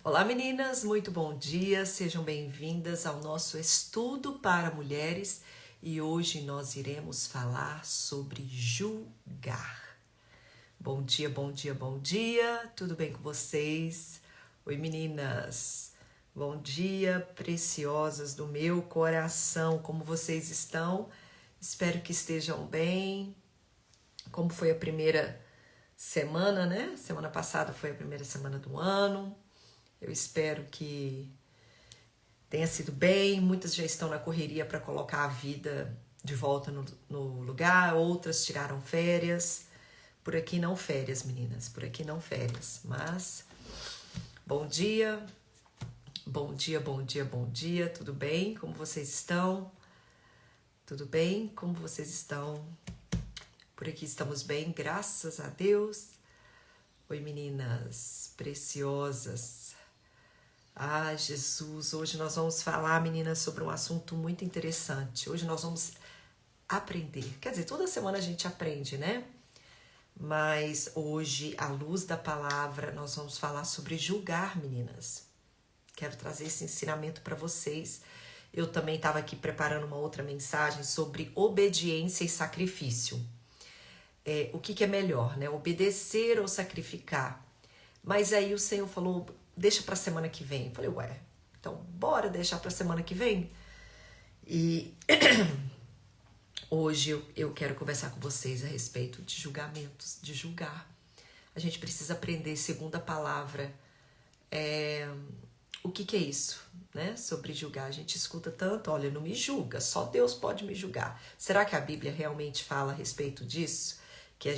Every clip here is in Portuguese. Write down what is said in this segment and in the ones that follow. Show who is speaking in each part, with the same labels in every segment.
Speaker 1: Olá meninas, muito bom dia, sejam bem-vindas ao nosso estudo para mulheres e hoje nós iremos falar sobre julgar. Bom dia, bom dia, bom dia, tudo bem com vocês? Oi meninas, bom dia, preciosas do meu coração, como vocês estão? Espero que estejam bem. Como foi a primeira semana, né? Semana passada foi a primeira semana do ano. Eu espero que tenha sido bem. Muitas já estão na correria para colocar a vida de volta no lugar, outras tiraram férias. Por aqui não férias, meninas, por aqui não férias. Mas bom dia, bom dia, bom dia, bom dia, tudo bem? Como vocês estão? Tudo bem? Como vocês estão? Por aqui estamos bem, graças a Deus. Oi, meninas preciosas. Ah, Jesus, hoje nós vamos falar, meninas, sobre um assunto muito interessante. Hoje nós vamos aprender. Quer dizer, toda semana a gente aprende, né? Mas hoje, à luz da palavra, nós vamos falar sobre julgar, meninas. Quero trazer esse ensinamento para vocês. Eu também estava aqui preparando uma outra mensagem sobre obediência e sacrifício. O que é melhor, né? Obedecer ou sacrificar? Mas aí o Senhor falou, deixa para a semana que vem. Eu falei, ué, então bora deixar para a semana que vem? E hoje eu quero conversar com vocês a respeito de julgamentos, de julgar. A gente precisa aprender, segundo a palavra, o que é isso, né? Sobre julgar. A gente escuta tanto, olha, não me julga, só Deus pode me julgar. Será que a Bíblia realmente fala a respeito disso? Que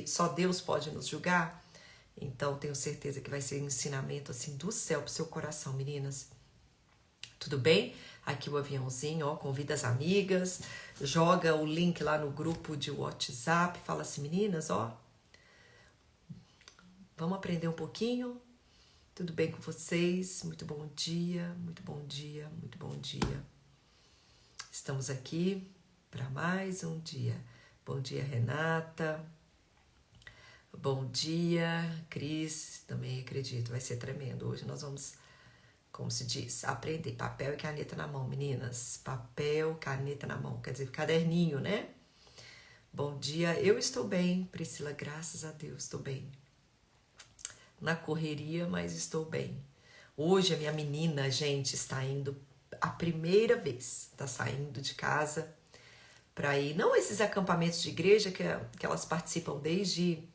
Speaker 1: só Deus pode nos julgar? Então, tenho certeza que vai ser um ensinamento assim do céu pro seu coração, meninas. Tudo bem? Aqui o aviãozinho, ó, convida as amigas, joga o link lá no grupo de WhatsApp, fala assim, meninas, ó, vamos aprender um pouquinho? Tudo bem com vocês? Muito bom dia, muito bom dia, muito bom dia. Estamos aqui para mais um dia. Bom dia, Renata. Bom dia, Cris, também acredito, vai ser tremendo. Hoje nós vamos, como se diz, aprender papel e caneta na mão, meninas. Papel, caneta na mão, quer dizer, caderninho, né? Bom dia, eu estou bem, Priscila, graças a Deus, estou bem. Na correria, mas estou bem. Hoje a minha menina, gente, está indo a primeira vez, está saindo de casa para ir, não esses acampamentos de igreja que elas participam desde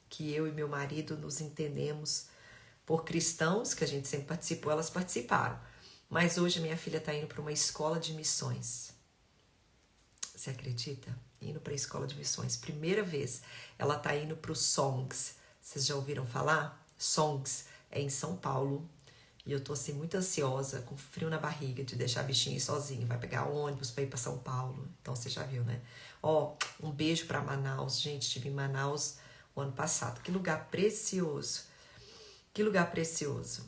Speaker 1: que eu e meu marido nos entendemos por cristãos, que a gente sempre participou, elas participaram. Mas hoje minha filha está indo para uma escola de missões. Você acredita? Indo para a escola de missões. Primeira vez. Ela está indo para o Songs. Vocês já ouviram falar? Songs é em São Paulo. E eu tô assim muito ansiosa, com frio na barriga de deixar a bichinha ir sozinha. Vai pegar ônibus para ir para São Paulo. Então você já viu, né? Ó, um beijo para Manaus. Gente, estive em Manaus o ano passado. Que lugar precioso. Que lugar precioso.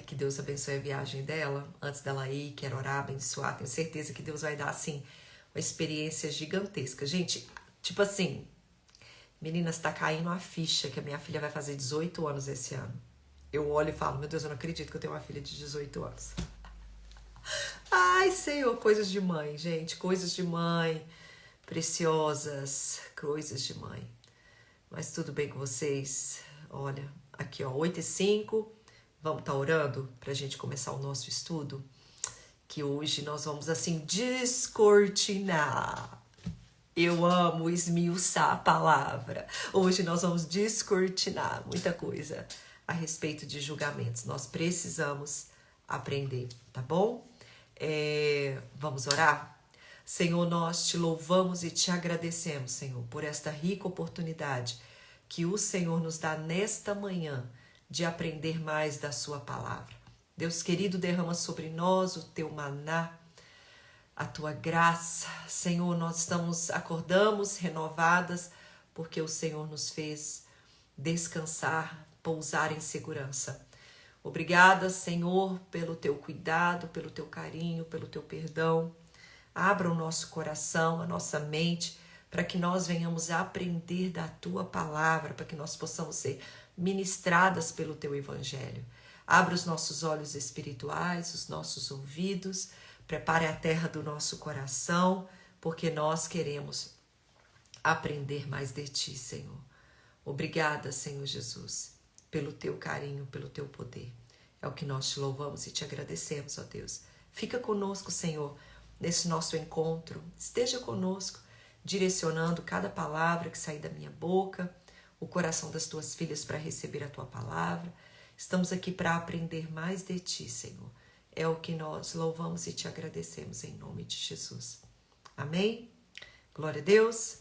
Speaker 1: Que Deus abençoe a viagem dela. Antes dela ir, quero orar, abençoar. Tenho certeza que Deus vai dar, assim, uma experiência gigantesca. Gente, tipo assim, meninas, tá caindo a ficha que a minha filha vai fazer 18 anos esse ano. Eu olho e falo, meu Deus, eu não acredito que eu tenho uma filha de 18 anos. Ai, Senhor, coisas de mãe, gente. Coisas de mãe. Preciosas. Coisas de mãe. Mas tudo bem com vocês? Olha, aqui ó, 8h05, vamos estar orando pra gente começar o nosso estudo? Que hoje nós vamos assim descortinar. Eu amo esmiuçar a palavra. Hoje nós vamos descortinar muita coisa a respeito de julgamentos. Nós precisamos aprender, tá bom? Vamos orar? Senhor, nós te louvamos e te agradecemos, Senhor, por esta rica oportunidade que o Senhor nos dá nesta manhã de aprender mais da sua palavra. Deus querido, derrama sobre nós o teu maná, a tua graça. Senhor, nós acordamos renovadas porque o Senhor nos fez descansar, pousar em segurança. Obrigada, Senhor, pelo teu cuidado, pelo teu carinho, pelo teu perdão. Abra o nosso coração, a nossa mente, para que nós venhamos a aprender da tua palavra, para que nós possamos ser ministradas pelo teu evangelho. Abra os nossos olhos espirituais, os nossos ouvidos, prepare a terra do nosso coração, porque nós queremos aprender mais de Ti, Senhor. Obrigada, Senhor Jesus, pelo Teu carinho, pelo Teu poder. É o que nós te louvamos e te agradecemos, ó Deus. Fica conosco, Senhor, nesse nosso encontro. Esteja conosco, direcionando cada palavra que sair da minha boca, o coração das Tuas filhas para receber a Tua palavra. Estamos aqui para aprender mais de Ti, Senhor. É o que nós louvamos e te agradecemos em nome de Jesus. Amém? Glória a Deus.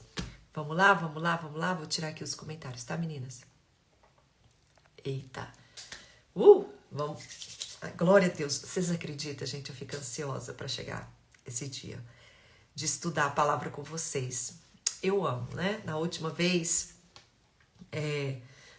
Speaker 1: Vamos lá, vamos lá, vamos lá. Vou tirar aqui os comentários, tá, meninas? Eita. Vamos. Glória a Deus. Vocês acreditam, gente? Eu fico ansiosa para chegar esse dia de estudar a palavra com vocês. Eu amo, né? Na última vez,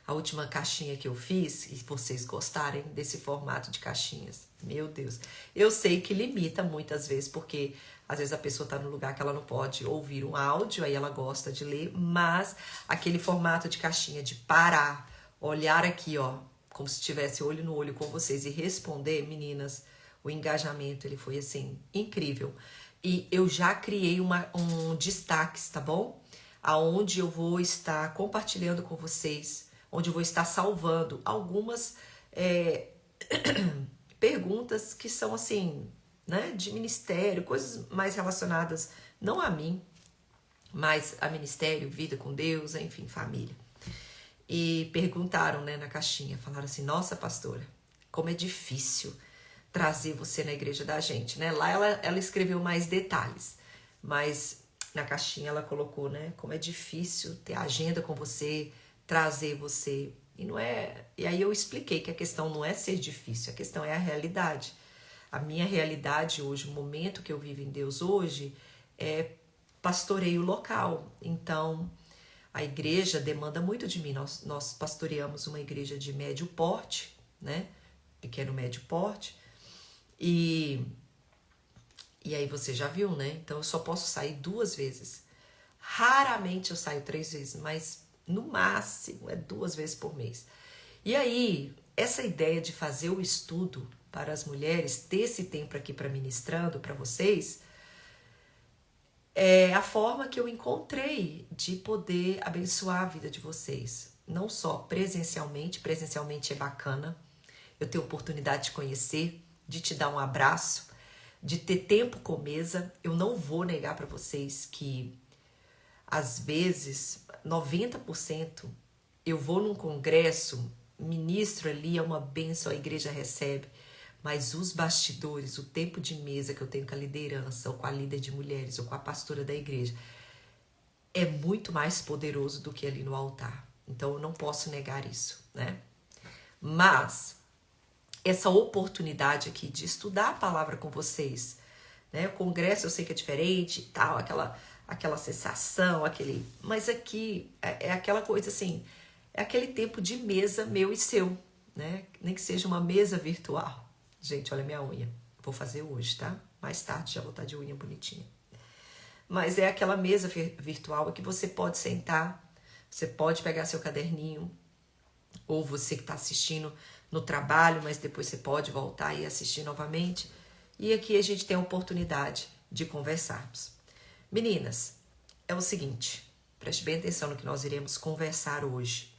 Speaker 1: a última caixinha que eu fiz, e vocês gostarem desse formato de caixinhas, meu Deus. Eu sei que limita muitas vezes, porque às vezes a pessoa está num lugar que ela não pode ouvir um áudio, aí ela gosta de ler, mas aquele formato de caixinha de parar, olhar aqui, ó, como se estivesse olho no olho com vocês e responder, meninas, o engajamento, ele foi assim, incrível. E eu já criei um destaques, tá bom? Aonde eu vou estar compartilhando com vocês, onde eu vou estar salvando algumas perguntas que são assim, né, de ministério, coisas mais relacionadas, não a mim, mas a ministério, vida com Deus, enfim, família. E perguntaram, né, na caixinha, falaram assim, nossa, pastora, como é difícil trazer você na igreja da gente, né? Lá ela escreveu mais detalhes, mas na caixinha ela colocou, né, como é difícil ter agenda com você, trazer você. E não é. E aí eu expliquei que a questão não é ser difícil, a questão é a realidade. A minha realidade hoje, o momento que eu vivo em Deus hoje, é pastoreio local. Então, a igreja demanda muito de mim. Nós pastoreamos uma igreja de médio porte, né? Pequeno médio porte. E aí você já viu, né? Então eu só posso sair 2 vezes. Raramente eu saio 3 vezes, mas no máximo é 2 vezes por mês. E aí, essa ideia de fazer o estudo para as mulheres, ter esse tempo aqui para ministrando para vocês, é a forma que eu encontrei de poder abençoar a vida de vocês. Não só presencialmente é bacana, eu tenho oportunidade de conhecer, de te dar um abraço, de ter tempo com mesa. Eu não vou negar para vocês que, às vezes, 90%, eu vou num congresso, ministro ali, é uma bênção, a igreja recebe, mas os bastidores, o tempo de mesa que eu tenho com a liderança, ou com a líder de mulheres, ou com a pastora da igreja, é muito mais poderoso do que ali no altar. Então eu não posso negar isso, né? Mas essa oportunidade aqui de estudar a palavra com vocês, né? O congresso eu sei que é diferente e tal, aquela sensação, mas aqui é aquela coisa assim, é aquele tempo de mesa meu e seu, né? Nem que seja uma mesa virtual. Gente, olha minha unha. Vou fazer hoje, tá? Mais tarde já vou estar de unha bonitinha. Mas é aquela mesa virtual que você pode sentar, você pode pegar seu caderninho, ou você que está assistindo no trabalho, mas depois você pode voltar e assistir novamente. E aqui a gente tem a oportunidade de conversarmos. Meninas, é o seguinte, preste bem atenção no que nós iremos conversar hoje.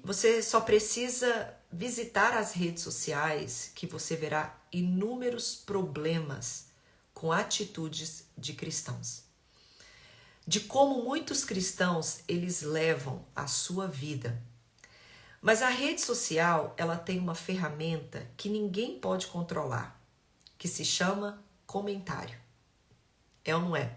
Speaker 1: Você só precisa visitar as redes sociais que você verá inúmeros problemas com atitudes de cristãos. De como muitos cristãos, eles levam a sua vida. Mas a rede social, ela tem uma ferramenta que ninguém pode controlar, que se chama comentário. É ou não é?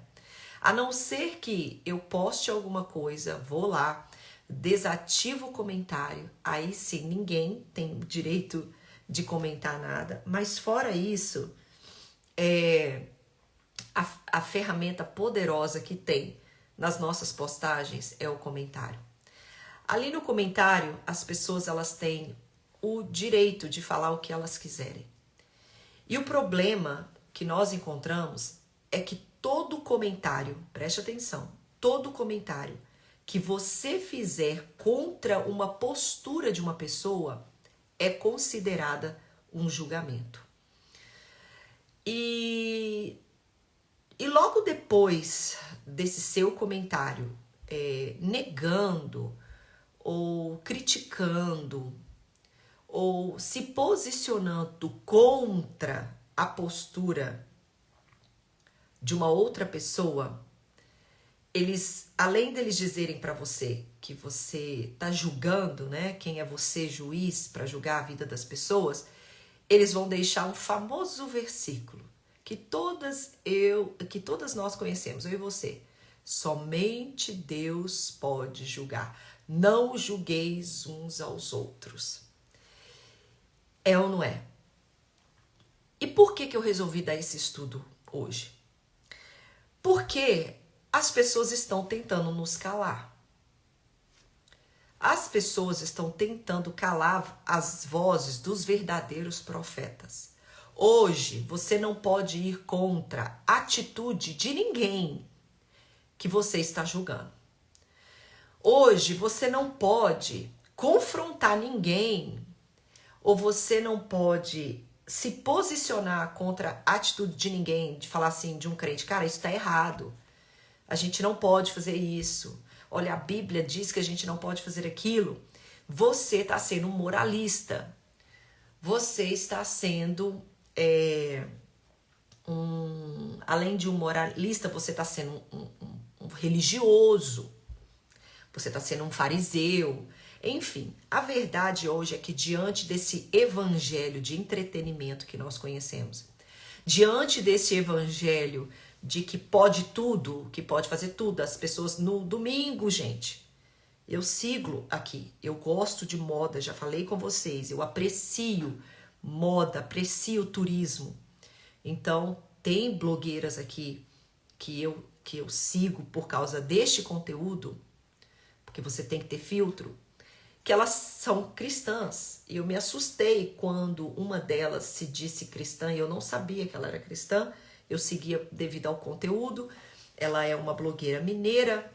Speaker 1: A não ser que eu poste alguma coisa, vou lá, desativo o comentário, aí sim ninguém tem direito de comentar nada, mas fora isso, a ferramenta poderosa que tem nas nossas postagens é o comentário. Ali no comentário, as pessoas elas têm o direito de falar o que elas quiserem. E o problema que nós encontramos é que todo comentário, preste atenção, todo comentário que você fizer contra uma postura de uma pessoa é considerada um julgamento. E logo depois desse seu comentário, negando ou criticando ou se posicionando contra a postura de uma outra pessoa, eles, além deles dizerem para você que você está julgando, né? Quem é você, juiz, para julgar a vida das pessoas, eles vão deixar um famoso versículo que todas nós conhecemos, eu e você. Somente Deus pode julgar. Não julgueis uns aos outros. É ou não é? E por que eu resolvi dar esse estudo hoje? Porque as pessoas estão tentando nos calar. As pessoas estão tentando calar as vozes dos verdadeiros profetas. Hoje, você não pode ir contra a atitude de ninguém que você está julgando. Hoje, você não pode confrontar ninguém, ou você não pode se posicionar contra a atitude de ninguém, de falar assim, de um crente, cara, isso está errado. A gente não pode fazer isso. Olha, a Bíblia diz que a gente não pode fazer aquilo. Você está sendo um moralista. Você está sendo, além de um moralista, você está sendo um religioso. Você está sendo um fariseu. Enfim, a verdade hoje é que diante desse evangelho de entretenimento que nós conhecemos, diante desse evangelho de que pode tudo, que pode fazer tudo, as pessoas no domingo, gente, eu sigo aqui, eu gosto de moda, já falei com vocês, eu aprecio moda, aprecio turismo. Então, tem blogueiras aqui que eu sigo por causa deste conteúdo, porque você tem que ter filtro, que elas são cristãs. E eu me assustei quando uma delas se disse cristã e eu não sabia que ela era cristã. Eu seguia devido ao conteúdo. Ela é uma blogueira mineira,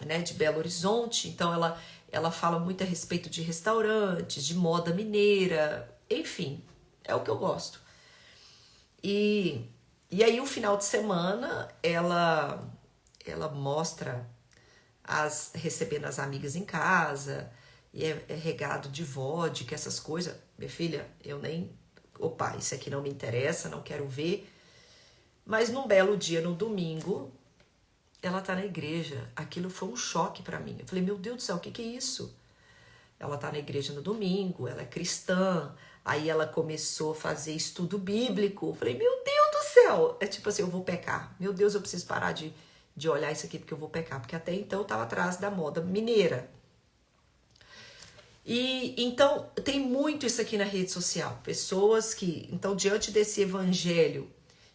Speaker 1: né, de Belo Horizonte. Então ela fala muito a respeito de restaurantes, de moda mineira. Enfim, é o que eu gosto. E aí o final de semana ela mostra recebendo as amigas em casa, e é regado de vodka, essas coisas. Minha filha, eu nem... Opa, isso aqui não me interessa, não quero ver. Mas num belo dia, no domingo, ela tá na igreja. Aquilo foi um choque pra mim. Eu falei, meu Deus do céu, o que é isso? Ela tá na igreja no domingo, ela é cristã. Aí ela começou a fazer estudo bíblico. Eu falei, meu Deus do céu! É tipo assim, eu vou pecar. Meu Deus, eu preciso parar de olhar isso aqui porque eu vou pecar. Porque até então eu tava atrás da moda mineira. E então tem muito isso aqui na rede social. Pessoas que, então, diante desse evangelho,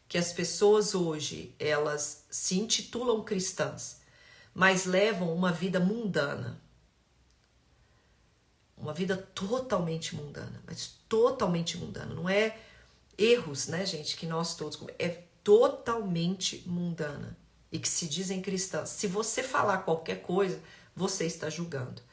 Speaker 1: que as pessoas hoje, elas se intitulam cristãs, mas levam uma vida mundana. Uma vida totalmente mundana, mas totalmente mundana. Não é erros, né, gente, que nós todos... É totalmente mundana. E que se dizem cristãs. Se você falar qualquer coisa, você está julgando.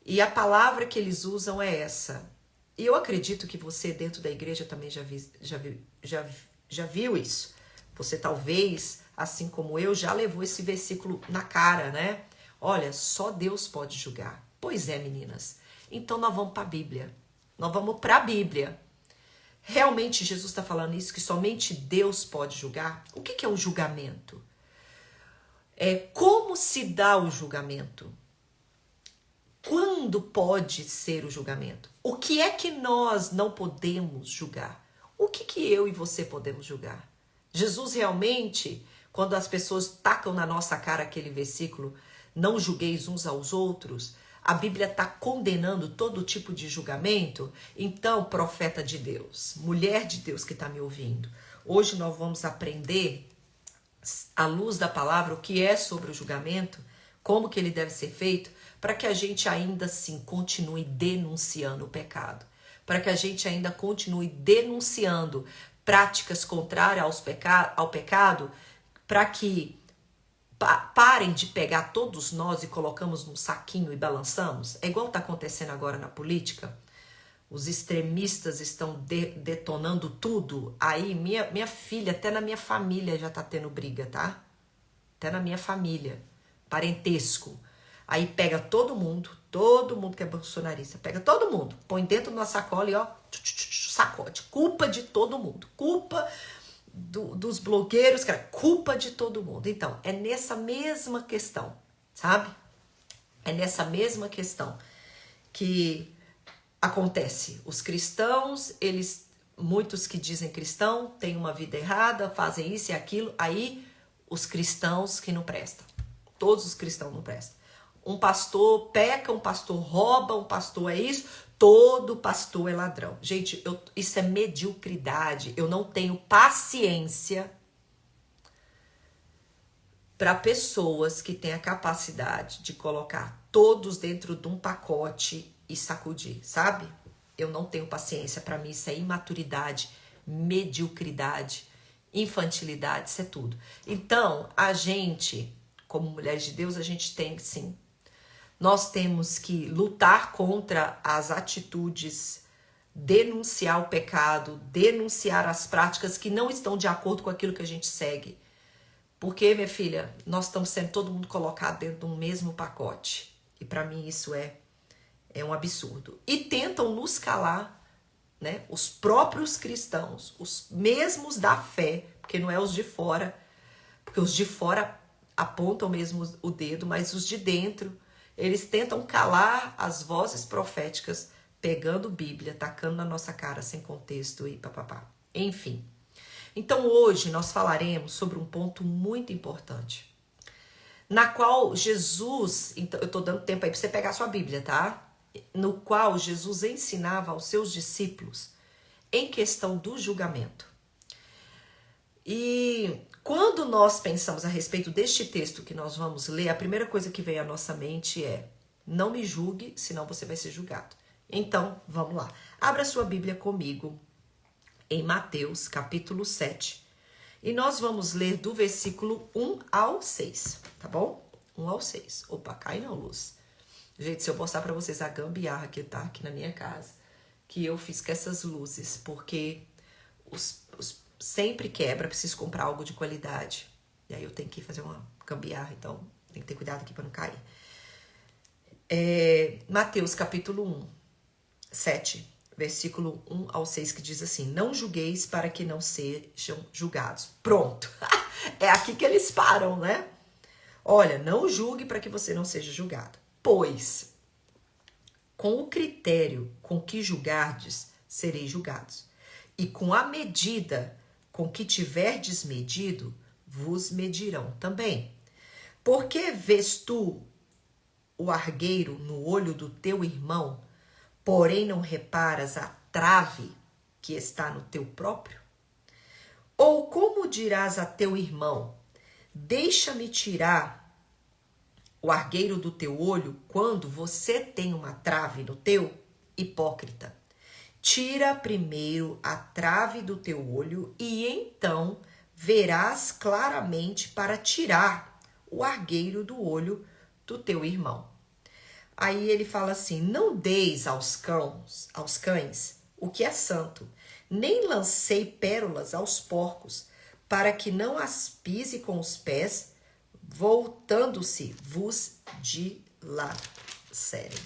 Speaker 1: E a palavra que eles usam é essa. E eu acredito que você dentro da igreja também já viu isso. Você talvez, assim como eu, já levou esse versículo na cara, né? Olha, só Deus pode julgar. Pois é, meninas. Então nós vamos para a Bíblia. Nós vamos para a Bíblia. Realmente Jesus está falando isso, que somente Deus pode julgar? O que é o julgamento? Como se dá o julgamento? Quando pode ser o julgamento? O que é que nós não podemos julgar? O que eu e você podemos julgar? Jesus realmente, quando as pessoas tacam na nossa cara aquele versículo, não julgueis uns aos outros, a Bíblia está condenando todo tipo de julgamento? Então, profeta de Deus, mulher de Deus que está me ouvindo, hoje nós vamos aprender, à luz da palavra, o que é sobre o julgamento, como que ele deve ser feito, para que a gente ainda assim continue denunciando o pecado, para que a gente ainda continue denunciando práticas contrárias ao pecado, para parem de pegar todos nós e colocamos num saquinho e balançamos. É igual está acontecendo agora na política. Os extremistas estão detonando tudo. Aí minha filha, até na minha família já tá tendo briga, tá? Até na minha família. Parentesco. Aí pega todo mundo que é bolsonarista, pega todo mundo, põe dentro de uma sacola e ó, sacode. Culpa de todo mundo. Culpa dos blogueiros, cara, culpa de todo mundo. Então, é nessa mesma questão, sabe? É nessa mesma questão que acontece. Os cristãos, muitos que dizem cristão, têm uma vida errada, fazem isso e aquilo, aí os cristãos que não prestam. Todos os cristãos não prestam. Um pastor peca, um pastor rouba, um pastor é isso, todo pastor é ladrão. Gente, isso é mediocridade. Eu não tenho paciência para pessoas que têm a capacidade de colocar todos dentro de um pacote e sacudir, sabe? Eu não tenho paciência. Para mim isso é imaturidade, mediocridade, infantilidade, isso é tudo. Então, a gente, como mulheres de Deus, a gente tem que sim. Nós temos que lutar contra as atitudes, denunciar o pecado, denunciar as práticas que não estão de acordo com aquilo que a gente segue. Porque, minha filha, nós estamos sendo todo mundo colocado dentro de um mesmo pacote. E para mim isso é um absurdo. E tentam nos calar, né? Os próprios cristãos, os mesmos da fé, porque não é os de fora, porque os de fora apontam mesmo o dedo, mas os de dentro, eles tentam calar as vozes proféticas, pegando Bíblia, tacando na nossa cara sem contexto e papapá. Enfim. Então hoje nós falaremos sobre um ponto muito importante, na qual Jesus, então eu tô dando tempo aí para você pegar sua Bíblia, tá? No qual Jesus ensinava aos seus discípulos em questão do julgamento. E quando nós pensamos a respeito deste texto que nós vamos ler, a primeira coisa que vem à nossa mente é: não me julgue, senão você vai ser julgado. Então, vamos lá. Abra sua Bíblia comigo em Mateus, capítulo 7. E nós vamos ler do versículo 1 ao 6, tá bom? 1 ao 6. Opa, cai não, luz. Gente, se eu mostrar pra vocês a gambiarra que tá aqui na minha casa, que eu fiz com essas luzes, porque sempre quebra, preciso comprar algo de qualidade. E aí eu tenho que fazer uma gambiarra, então tem que ter cuidado aqui para não cair. Mateus capítulo 1, 7, versículo 1 ao 6, que diz assim: não julgueis para que não sejam julgados. Pronto. É aqui que eles param, né? Olha, não julgue para que você não seja julgado. Pois, com o critério com que julgardes, sereis julgados. E com a medida com que tiverdes medido, vos medirão também. Porque vês tu o argueiro no olho do teu irmão, porém não reparas a trave que está no teu próprio? Ou como dirás a teu irmão: deixa-me tirar o argueiro do teu olho, quando você tem uma trave no teu? Hipócrita. Tira primeiro a trave do teu olho e então verás claramente para tirar o argueiro do olho do teu irmão. Aí ele fala assim: não deis aos cães o que é santo, nem lancei pérolas aos porcos, para que não as pise com os pés, voltando-se vos dilacerem.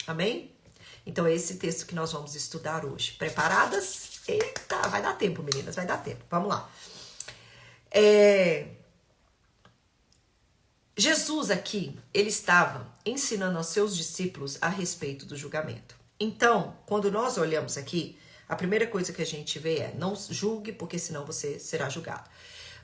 Speaker 1: Amém? Então é esse texto que nós vamos estudar hoje. Preparadas? Eita, vai dar tempo, meninas, vai dar tempo. Vamos lá. Jesus aqui, ele estava ensinando aos seus discípulos a respeito do julgamento. Então, quando nós olhamos aqui, a primeira coisa que a gente vê é: não julgue, porque senão você será julgado.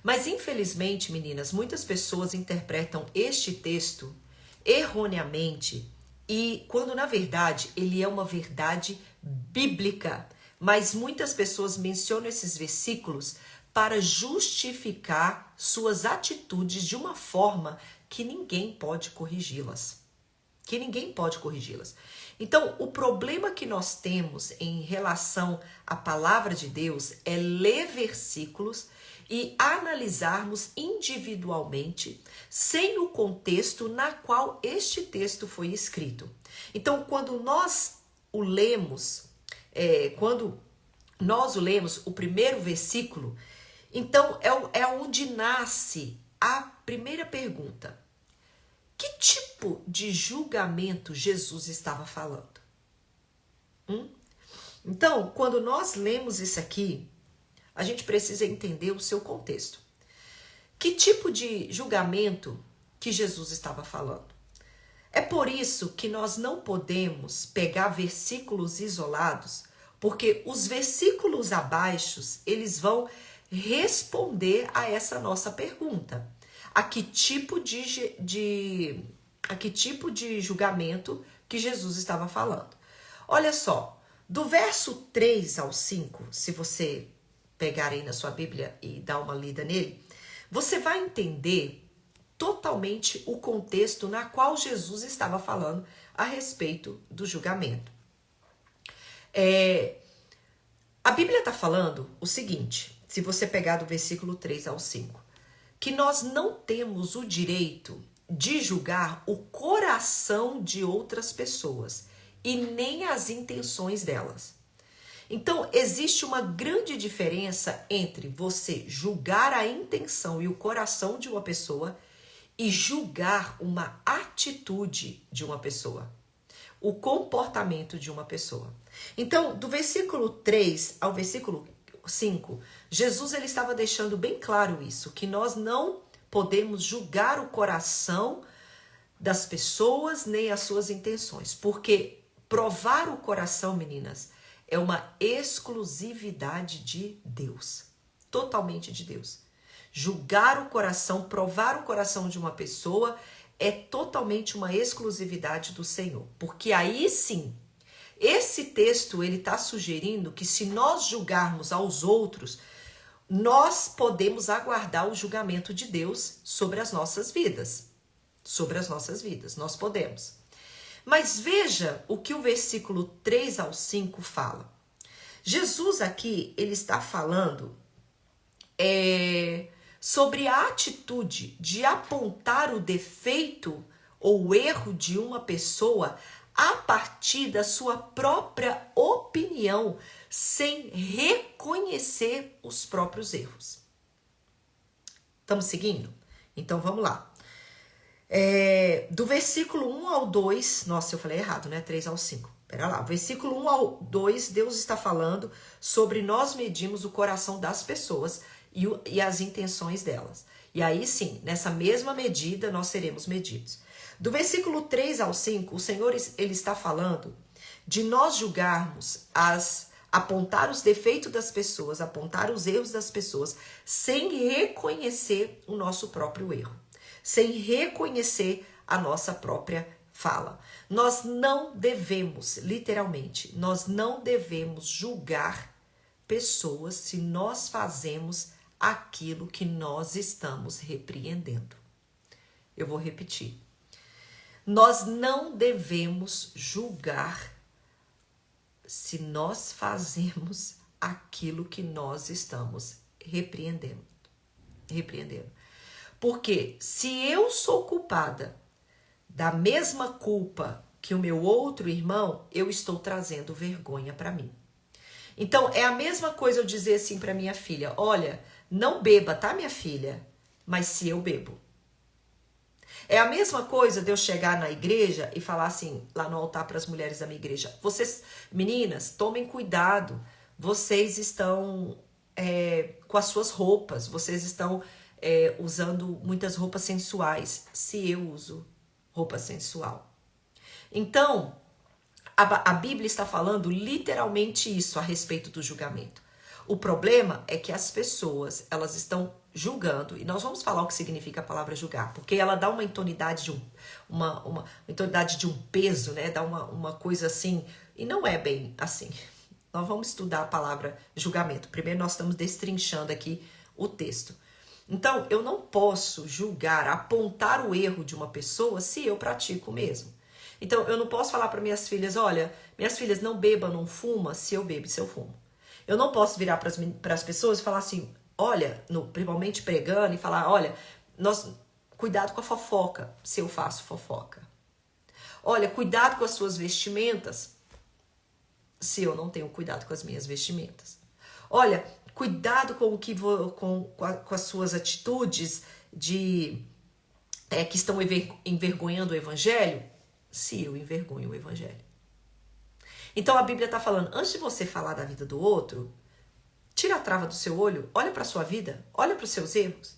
Speaker 1: Mas infelizmente, meninas, muitas pessoas interpretam este texto erroneamente, e quando na verdade ele é uma verdade bíblica. Mas muitas pessoas mencionam esses versículos para justificar suas atitudes de uma forma que ninguém pode corrigi-las. que ninguém pode corrigi-las. Então, o problema que nós temos em relação à palavra de Deus é ler versículos e analisarmos individualmente, sem o contexto na qual este texto foi escrito. Então, quando nós o lemos, o primeiro versículo, então é onde nasce a primeira pergunta. Que tipo de julgamento Jesus estava falando? Então, quando nós lemos isso aqui, a gente precisa entender o seu contexto. Que tipo de julgamento que Jesus estava falando? É por isso que nós não podemos pegar versículos isolados, porque os versículos abaixo, eles vão responder a essa nossa pergunta. A que tipo de julgamento que Jesus estava falando? Olha só, do verso 3 ao 5, se você pegar aí na sua Bíblia e dar uma lida nele, você vai entender totalmente o contexto na qual Jesus estava falando a respeito do julgamento. A Bíblia está falando o seguinte, se você pegar do versículo 3 ao 5, que nós não temos o direito de julgar o coração de outras pessoas e nem as intenções delas. Então, existe uma grande diferença entre você julgar a intenção e o coração de uma pessoa e julgar uma atitude de uma pessoa, o comportamento de uma pessoa. Então, do versículo 3 ao versículo 5, Jesus ele estava deixando bem claro isso, que nós não podemos julgar o coração das pessoas nem as suas intenções, porque provar o coração, meninas, é uma exclusividade de Deus, totalmente de Deus. Julgar o coração, provar o coração de uma pessoa é totalmente uma exclusividade do Senhor, porque aí sim, esse texto ele está sugerindo que se nós julgarmos aos outros, nós podemos aguardar o julgamento de Deus sobre as nossas vidas. Sobre as nossas vidas, nós podemos. Mas veja o que o versículo 3 ao 5 fala. Jesus aqui, ele está falando sobre a atitude de apontar o defeito ou o erro de uma pessoa a partir da sua própria opinião, sem reconhecer os próprios erros. Estamos seguindo? Então vamos lá. Do versículo 1 ao 2, nossa, eu falei errado, né? 3 ao 5. Pera lá, versículo 1 ao 2, Deus está falando sobre nós medirmos o coração das pessoas e as intenções delas. E aí sim, nessa mesma medida nós seremos medidos. Do versículo 3 ao 5, o Senhor ele está falando de nós julgarmos, apontar os defeitos das pessoas, apontar os erros das pessoas, sem reconhecer o nosso próprio erro, sem reconhecer a nossa própria fala. Nós não devemos, literalmente, nós não devemos julgar pessoas se nós fazemos aquilo que nós estamos repreendendo. Eu vou repetir. Nós não devemos julgar se nós fazemos aquilo que nós estamos repreendendo. Porque se eu sou culpada da mesma culpa que o meu outro irmão, eu estou trazendo vergonha para mim. Então, é a mesma coisa eu dizer assim para minha filha, olha, não beba, tá, minha filha? Mas se eu bebo. É a mesma coisa de eu chegar na igreja e falar assim, lá no altar para as mulheres da minha igreja, vocês, meninas, tomem cuidado, vocês estão com as suas roupas, vocês estão usando muitas roupas sensuais, se eu uso roupa sensual. Então, a Bíblia está falando literalmente isso a respeito do julgamento. O problema é que as pessoas, elas estão julgando, e nós vamos falar o que significa a palavra julgar, porque ela dá uma intonidade de uma intonidade de um peso, né? Dá uma coisa assim, e não é bem assim. Nós vamos estudar a palavra julgamento. Primeiro nós estamos destrinchando aqui o texto. Então, eu não posso julgar, apontar o erro de uma pessoa se eu pratico o mesmo. Então, eu não posso falar para minhas filhas, olha, minhas filhas, não beba, não fuma, se eu bebo, se eu fumo. Eu não posso virar para as pessoas e falar assim, olha, principalmente pregando, e falar, olha, cuidado com a fofoca, se eu faço fofoca. Olha, cuidado com as suas vestimentas, se eu não tenho cuidado com as minhas vestimentas. Olha, cuidado com as suas atitudes que estão envergonhando o evangelho, se eu envergonho o evangelho. Então a Bíblia está falando, antes de você falar da vida do outro, tira a trava do seu olho, olha para a sua vida, olha para os seus erros.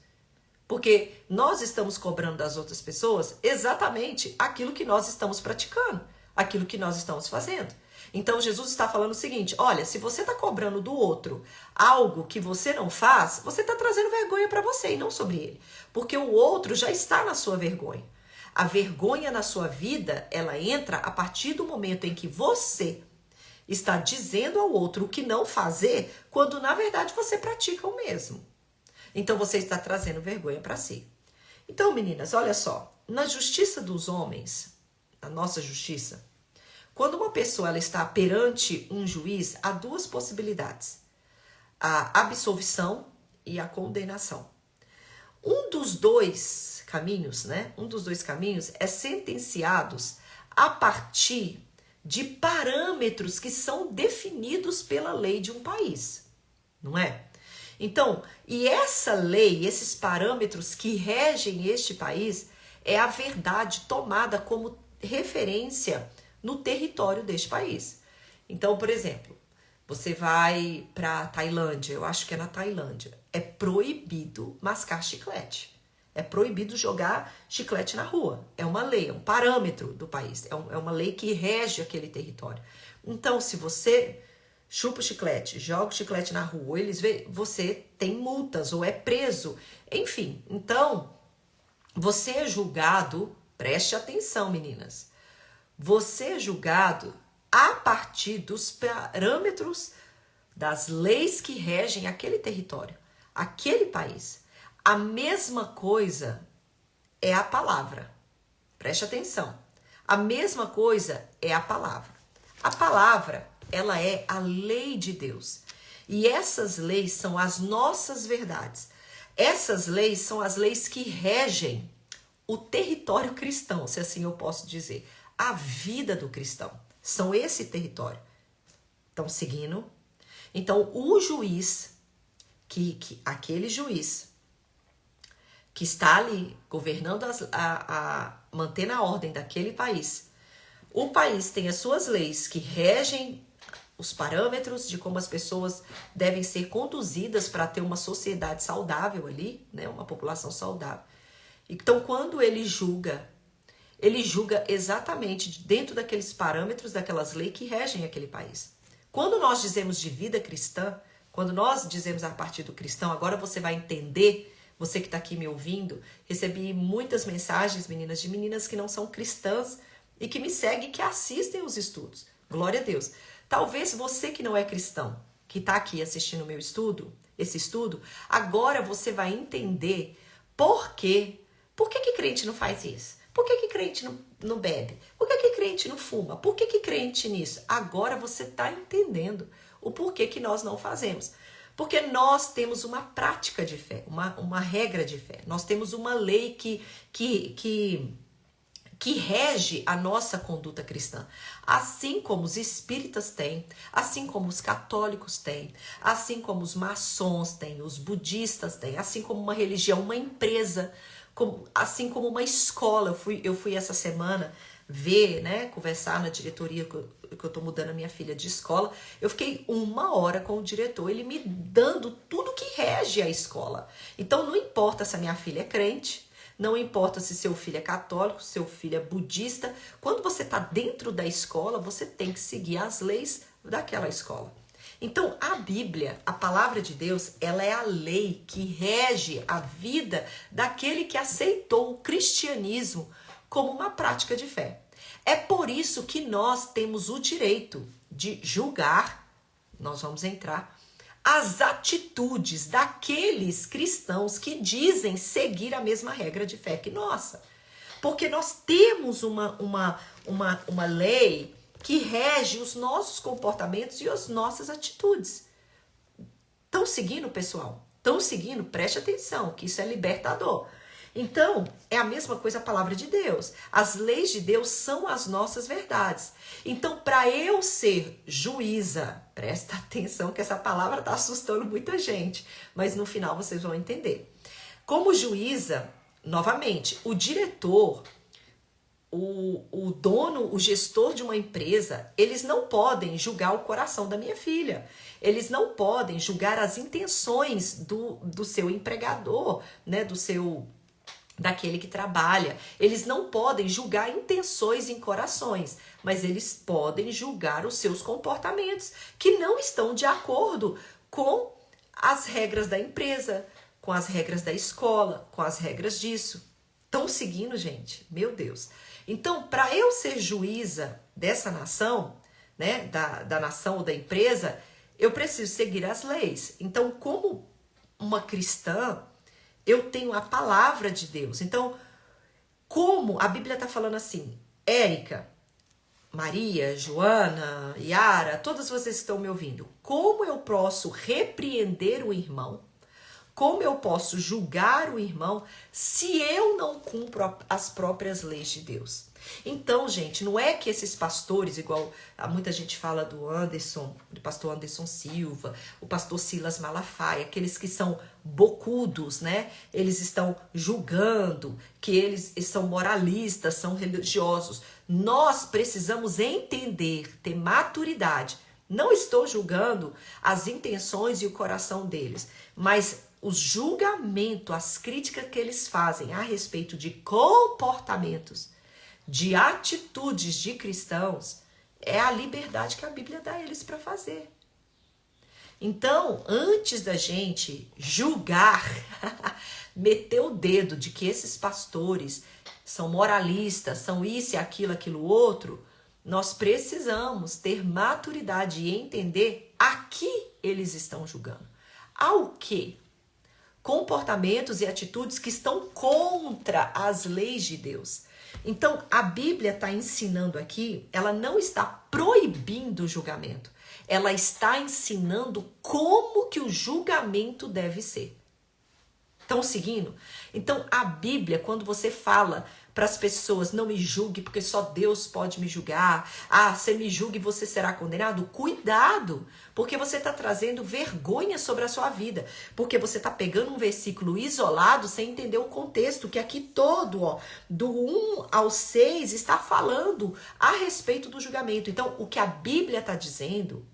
Speaker 1: Porque nós estamos cobrando das outras pessoas exatamente aquilo que nós estamos praticando, aquilo que nós estamos fazendo. Então Jesus está falando o seguinte, olha, se você está cobrando do outro algo que você não faz, você está trazendo vergonha para você e não sobre ele. Porque o outro já está na sua vergonha. A vergonha na sua vida, ela entra a partir do momento em que você está dizendo ao outro o que não fazer, quando na verdade você pratica o mesmo. Então você está trazendo vergonha para si. Então, meninas, olha só, na justiça dos homens, a nossa justiça, quando uma pessoa ela está perante um juiz, há duas possibilidades: a absolvição e a condenação. Um dos dois caminhos é sentenciados a partir de parâmetros que são definidos pela lei de um país, não é? Então, e essa lei, esses parâmetros que regem este país, é a verdade tomada como referência no território deste país. Então, por exemplo, você vai para a Tailândia, eu acho que é na Tailândia, é proibido mascar chiclete. É proibido jogar chiclete na rua. É uma lei, é um parâmetro do país. É uma lei que rege aquele território. Então, se você chupa o chiclete, joga o chiclete na rua, eles veem, você tem multas ou é preso. Enfim, então, você é julgado, preste atenção, meninas. Você é julgado a partir dos parâmetros das leis que regem aquele território, aquele país. A mesma coisa é a palavra. Preste atenção. A mesma coisa é a palavra. A palavra, ela é a lei de Deus. E essas leis são as nossas verdades. Essas leis são as leis que regem o território cristão, se assim eu posso dizer. A vida do cristão. São esse território. Estão seguindo? Então, o juiz, aquele juiz que está ali governando, mantendo a ordem daquele país, o país tem as suas leis que regem os parâmetros de como as pessoas devem ser conduzidas para ter uma sociedade saudável ali, né? Uma população saudável. Então, quando ele julga exatamente dentro daqueles parâmetros, daquelas leis que regem aquele país. Quando nós dizemos de vida cristã, quando nós dizemos a partir do cristão, agora você vai entender, você que está aqui me ouvindo, recebi muitas mensagens, meninas, de meninas que não são cristãs e que me seguem, que assistem os estudos. Glória a Deus. Talvez você que não é cristão, que está aqui assistindo o meu estudo, esse estudo, agora você vai entender por quê. Por que crente não faz isso? Por que crente não bebe? Por que crente não fuma? Por que crente nisso? Agora você está entendendo o porquê que nós não fazemos. Porque nós temos uma prática de fé, uma regra de fé. Nós temos uma lei que rege a nossa conduta cristã. Assim como os espíritas têm, assim como os católicos têm, assim como os maçons têm, os budistas têm, assim como uma religião, uma empresa, assim como uma escola. Eu fui essa semana ver, né, conversar na diretoria, que eu tô mudando a minha filha de escola. Eu fiquei 1 hora com o diretor, ele me dando tudo que rege a escola. Então não importa se a minha filha é crente, não importa se seu filho é católico, se seu filho é budista, quando você está dentro da escola, você tem que seguir as leis daquela escola. Então, a Bíblia, a palavra de Deus, ela é a lei que rege a vida daquele que aceitou o cristianismo como uma prática de fé. É por isso que nós temos o direito de julgar, nós vamos entrar, as atitudes daqueles cristãos que dizem seguir a mesma regra de fé que nossa. Porque nós temos uma lei que rege os nossos comportamentos e as nossas atitudes. Estão seguindo, pessoal? Estão seguindo? Preste atenção, que isso é libertador. Então, é a mesma coisa a palavra de Deus. As leis de Deus são as nossas verdades. Então, para eu ser juíza, presta atenção que essa palavra está assustando muita gente, mas no final vocês vão entender. Como juíza, novamente, o diretor, o dono, o gestor de uma empresa, eles não podem julgar o coração da minha filha. Eles não podem julgar as intenções do seu empregador, né, daquele que trabalha. Eles não podem julgar intenções em corações, mas eles podem julgar os seus comportamentos que não estão de acordo com as regras da empresa, com as regras da escola, com as regras disso. Estão seguindo, gente? Meu Deus. Então, para eu ser juíza dessa nação, né, da nação ou da empresa, eu preciso seguir as leis. Então, como uma cristã, eu tenho a palavra de Deus. Então, como a Bíblia está falando assim, Érica, Maria, Joana, Yara, todas vocês que estão me ouvindo, como eu posso repreender o irmão? Como eu posso julgar o irmão se eu não cumpro as próprias leis de Deus? Então, gente, não é que esses pastores, igual muita gente fala do Anderson, do pastor Anderson Silva, o pastor Silas Malafaia, aqueles que são bocudos, né? Eles estão julgando, que eles são moralistas, são religiosos. Nós precisamos entender, ter maturidade. Não estou julgando as intenções e o coração deles, mas o julgamento, as críticas que eles fazem a respeito de comportamentos, de atitudes de cristãos, é a liberdade que a Bíblia dá a eles para fazer. Então, antes da gente julgar, meter o dedo de que esses pastores são moralistas, são isso e aquilo outro, nós precisamos ter maturidade e entender a que eles estão julgando. Ao quê? Comportamentos e atitudes que estão contra as leis de Deus. Então, a Bíblia está ensinando aqui, ela não está proibindo o julgamento. Ela está ensinando como que o julgamento deve ser. Estão seguindo? Então, a Bíblia, quando você fala para as pessoas, não me julgue porque só Deus pode me julgar. Ah, você me julgue e você será condenado. Cuidado, porque você está trazendo vergonha sobre a sua vida. Porque você está pegando um versículo isolado sem entender o contexto, que aqui todo, ó, do 1 ao 6, está falando a respeito do julgamento. Então, o que a Bíblia está dizendo,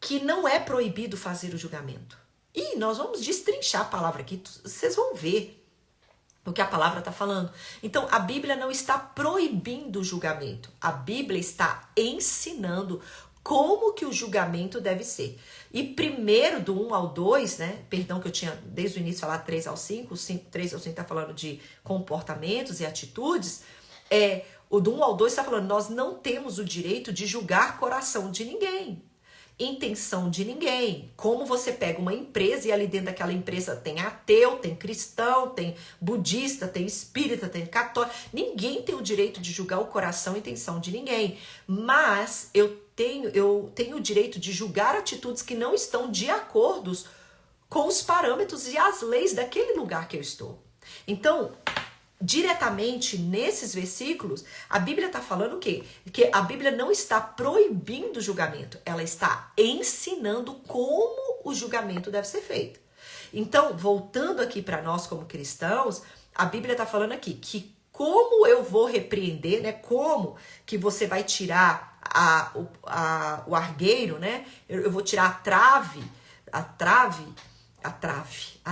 Speaker 1: que não é proibido fazer o julgamento. E nós vamos destrinchar a palavra aqui, vocês vão ver o que a palavra está falando. Então, a Bíblia não está proibindo o julgamento. A Bíblia está ensinando como que o julgamento deve ser. E primeiro, do 1 ao 2, né? Perdão que eu tinha desde o início falado 3 ao 5, 3 ao 5 está falando de comportamentos e atitudes. O do 1 ao 2 está falando, nós não temos o direito de julgar coração de ninguém. Intenção de ninguém. Como você pega uma empresa e ali dentro daquela empresa tem ateu, tem cristão, tem budista, tem espírita, tem católico. Ninguém tem o direito de julgar o coração e intenção de ninguém. Mas eu tenho o direito de julgar atitudes que não estão de acordo com os parâmetros e as leis daquele lugar que eu estou. Então, diretamente nesses versículos, a Bíblia está falando o quê? Que a Bíblia não está proibindo o julgamento, ela está ensinando como o julgamento deve ser feito. Então, voltando aqui para nós como cristãos, a Bíblia está falando aqui que como eu vou repreender, né? Como que você vai tirar o argueiro, né? Eu vou tirar a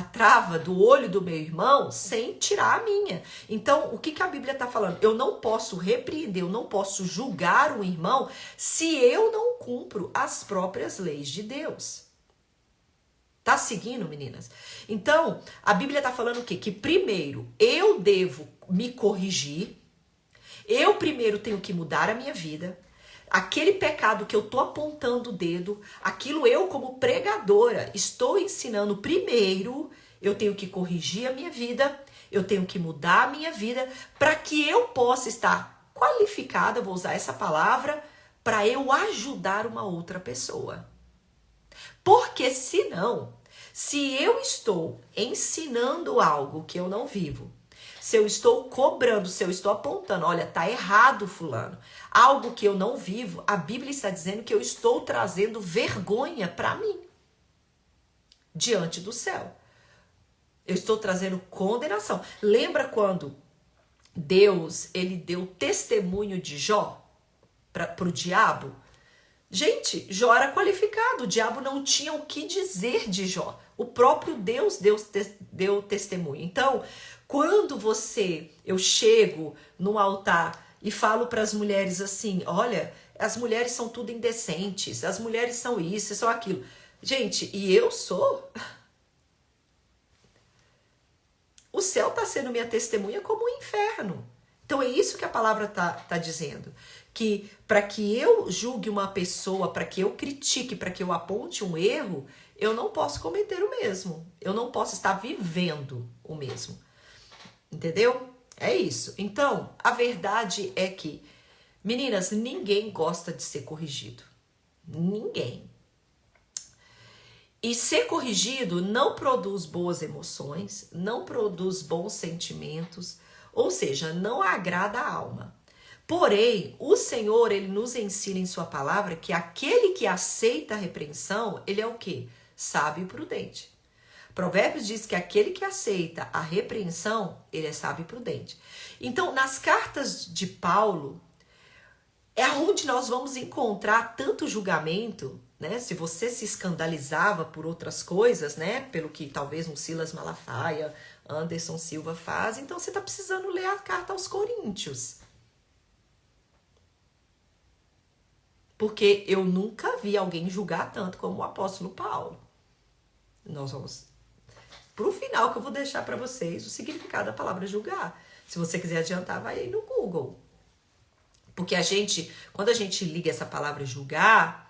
Speaker 1: trava do olho do meu irmão sem tirar a minha. Então, o que a Bíblia está falando? Eu não posso repreender, eu não posso julgar o irmão se eu não cumpro as próprias leis de Deus. Tá seguindo, meninas? Então, a Bíblia está falando o quê? Que primeiro eu devo me corrigir, eu primeiro tenho que mudar a minha vida. Aquele pecado que eu tô apontando o dedo, aquilo eu como pregadora estou ensinando primeiro, eu tenho que corrigir a minha vida Eu tenho que mudar a minha vida para que eu possa estar qualificada, vou usar essa palavra, para eu ajudar uma outra pessoa. Porque senão, se eu estou ensinando algo que eu não vivo, se eu estou cobrando, se eu estou apontando, olha, tá errado fulano, algo que eu não vivo, a Bíblia está dizendo que eu estou trazendo vergonha para mim, diante do céu. Eu estou trazendo condenação. Lembra quando Deus, ele deu testemunho de Jó para o diabo? Gente, Jó era qualificado, o diabo não tinha o que dizer de Jó. O próprio Deus deu testemunho. Então, quando eu chego no altar e falo para as mulheres assim, olha, as mulheres são tudo indecentes, as mulheres são isso, são aquilo. Gente, e eu sou? O céu está sendo minha testemunha como o inferno. Então é isso que a palavra tá dizendo. Que para que eu julgue uma pessoa, para que eu critique, para que eu aponte um erro, eu não posso cometer o mesmo. Eu não posso estar vivendo o mesmo. Entendeu? É isso. Então, a verdade é que, meninas, ninguém gosta de ser corrigido. Ninguém. E ser corrigido não produz boas emoções, não produz bons sentimentos, ou seja, não agrada a alma. Porém, o Senhor, ele nos ensina em sua palavra que aquele que aceita a repreensão, ele é o quê? Sábio e prudente. Provérbios diz que aquele que aceita a repreensão, ele é sábio e prudente. Então, nas cartas de Paulo, é onde nós vamos encontrar tanto julgamento, né? Se você se escandalizava por outras coisas, né? Pelo que talvez um Silas Malafaia, Anderson Silva faz, então você está precisando ler a carta aos Coríntios. Porque eu nunca vi alguém julgar tanto como o apóstolo Paulo. Nós vamos pro final que eu vou deixar para vocês o significado da palavra julgar. Se você quiser adiantar, vai aí no Google. Porque quando a gente liga essa palavra julgar,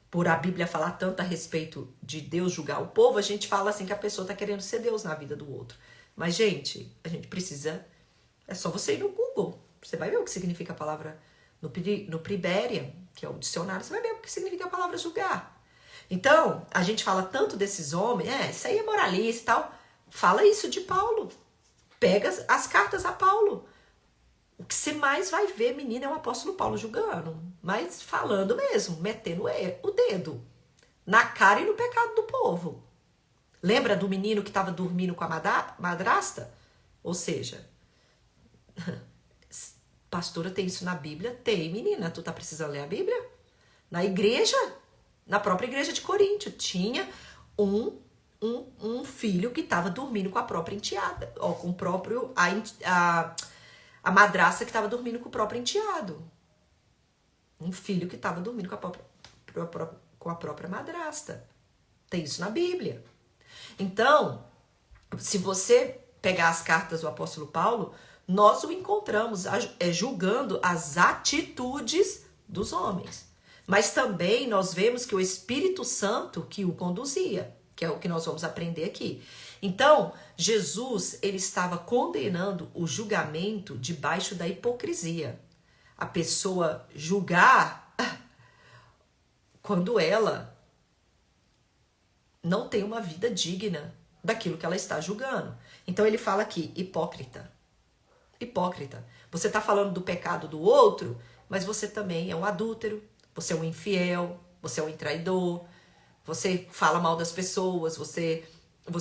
Speaker 1: por a Bíblia falar tanto a respeito de Deus julgar o povo, a gente fala assim que a pessoa está querendo ser Deus na vida do outro. Mas, gente, a gente precisa... É só você ir no Google. Você vai ver o que significa a palavra no Priberian, que é o dicionário, você vai ver o que significa a palavra julgar. Então, a gente fala tanto desses homens, isso aí é moralista e tal. Fala isso de Paulo. Pega as cartas a Paulo. O que você mais vai ver, menina, é o apóstolo Paulo julgando. Mas falando mesmo, metendo o dedo na cara e no pecado do povo. Lembra do menino que estava dormindo com a madrasta? Ou seja, pastora, tem isso na Bíblia? Tem, menina. Tu tá precisando ler a Bíblia? Na igreja, na própria igreja de Coríntio, tinha um filho que estava dormindo com a própria enteada. Ou com o próprio... A madrasta que estava dormindo com o próprio enteado. Um filho que estava dormindo com a própria madrasta. Tem isso na Bíblia. Então, se você pegar as cartas do apóstolo Paulo, nós o encontramos julgando as atitudes dos homens. Mas também nós vemos que o Espírito Santo que o conduzia, que é o que nós vamos aprender aqui. Então, Jesus, ele estava condenando o julgamento debaixo da hipocrisia. A pessoa julgar quando ela não tem uma vida digna daquilo que ela está julgando. Então, ele fala aqui, hipócrita. Hipócrita. Você está falando do pecado do outro, mas você também é um adúltero, você é um infiel, você é um traidor, você fala mal das pessoas, você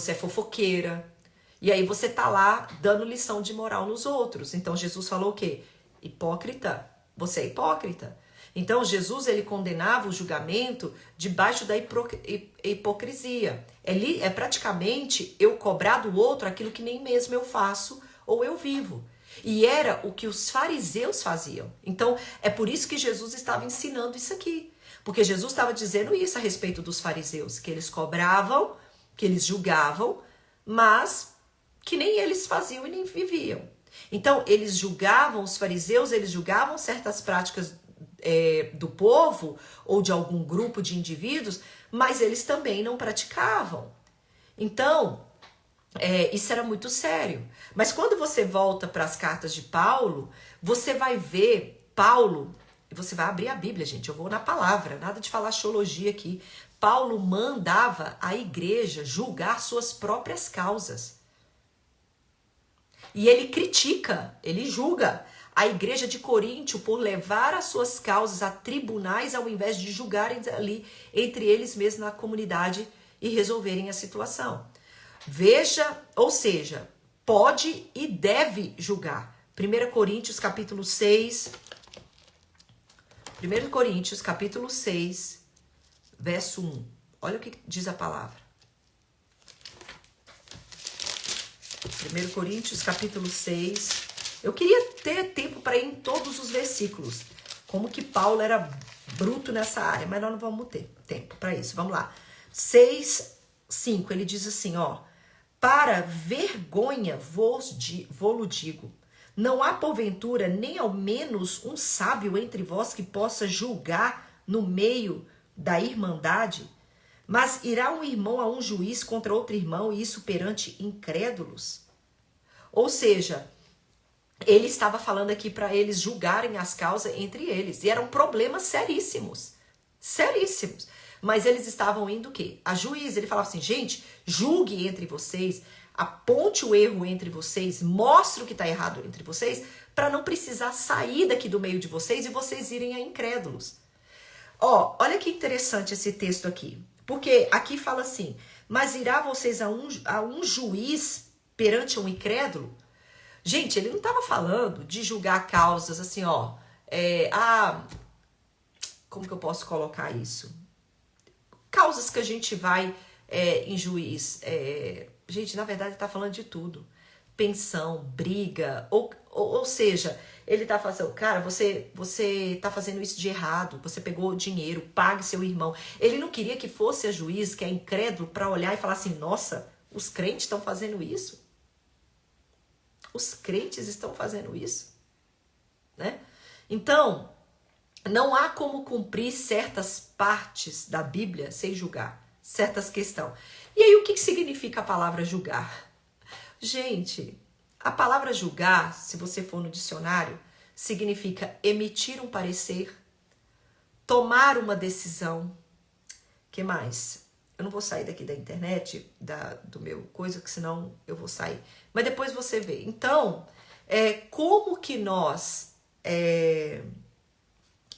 Speaker 1: é fofoqueira. E aí você tá lá dando lição de moral nos outros. Então Jesus falou o quê? Hipócrita. Você é hipócrita. Então Jesus, ele condenava o julgamento debaixo da hipocrisia. É praticamente eu cobrar do outro aquilo que nem mesmo eu faço ou eu vivo. E era o que os fariseus faziam. Então é por isso que Jesus estava ensinando isso aqui. Porque Jesus estava dizendo isso a respeito dos fariseus, que eles cobravam, que eles julgavam, mas que nem eles faziam e nem viviam. Então, eles julgavam, os fariseus, eles julgavam certas práticas do povo ou de algum grupo de indivíduos, mas eles também não praticavam. Então, Isso era muito sério. Mas quando você volta para as cartas de Paulo, você vai ver Paulo, e você vai abrir a Bíblia, gente, eu vou na palavra, nada de falar teologia aqui. Paulo mandava a igreja julgar suas próprias causas. E ele critica, ele julga a igreja de Coríntio por levar as suas causas a tribunais ao invés de julgarem ali entre eles mesmos na comunidade e resolverem a situação. Veja, ou seja, pode e deve julgar. 1 Coríntios capítulo 6, 1 Coríntios capítulo 6, verso 1. Olha o que diz a palavra. 1 Coríntios capítulo 6. Eu queria ter tempo para ir em todos os versículos. Como que Paulo era bruto nessa área, mas nós não vamos ter tempo para isso. Vamos lá. 6, 5, ele diz assim, ó. Para vergonha vou-lo digo, não há porventura nem ao menos um sábio entre vós que possa julgar no meio da irmandade? Mas irá um irmão a um juiz contra outro irmão, e isso perante incrédulos? Ou seja, ele estava falando aqui para eles julgarem as causas entre eles. E eram problemas seríssimos. Seríssimos. Mas eles estavam indo o quê? A juiz. Ele falava assim, gente, julgue entre vocês, aponte o erro entre vocês, mostre o que está errado entre vocês, para não precisar sair daqui do meio de vocês e vocês irem a incrédulos. Ó, olha que interessante esse texto aqui. Porque aqui fala assim, mas irá vocês a um juiz perante um incrédulo? Gente, ele não estava falando de julgar causas assim, ó. Como que eu posso colocar isso? Causas que a gente vai em juiz. Gente, na verdade, ele está falando de tudo. Pensão, briga, ou seja, ele está falando, cara, você está fazendo isso de errado, você pegou dinheiro, pague seu irmão. Ele não queria que fosse a juiz, que é incrédulo, para olhar e falar assim, nossa, os crentes estão fazendo isso? Os crentes estão fazendo isso? Né? Então, não há como cumprir certas partes da Bíblia sem julgar, certas questões. E aí, o que significa a palavra julgar? Gente, a palavra julgar, se você for no dicionário, significa emitir um parecer, tomar uma decisão. Que mais? Eu não vou sair daqui da internet, do meu coisa, que senão eu vou sair. Mas depois você vê. Então, como que nós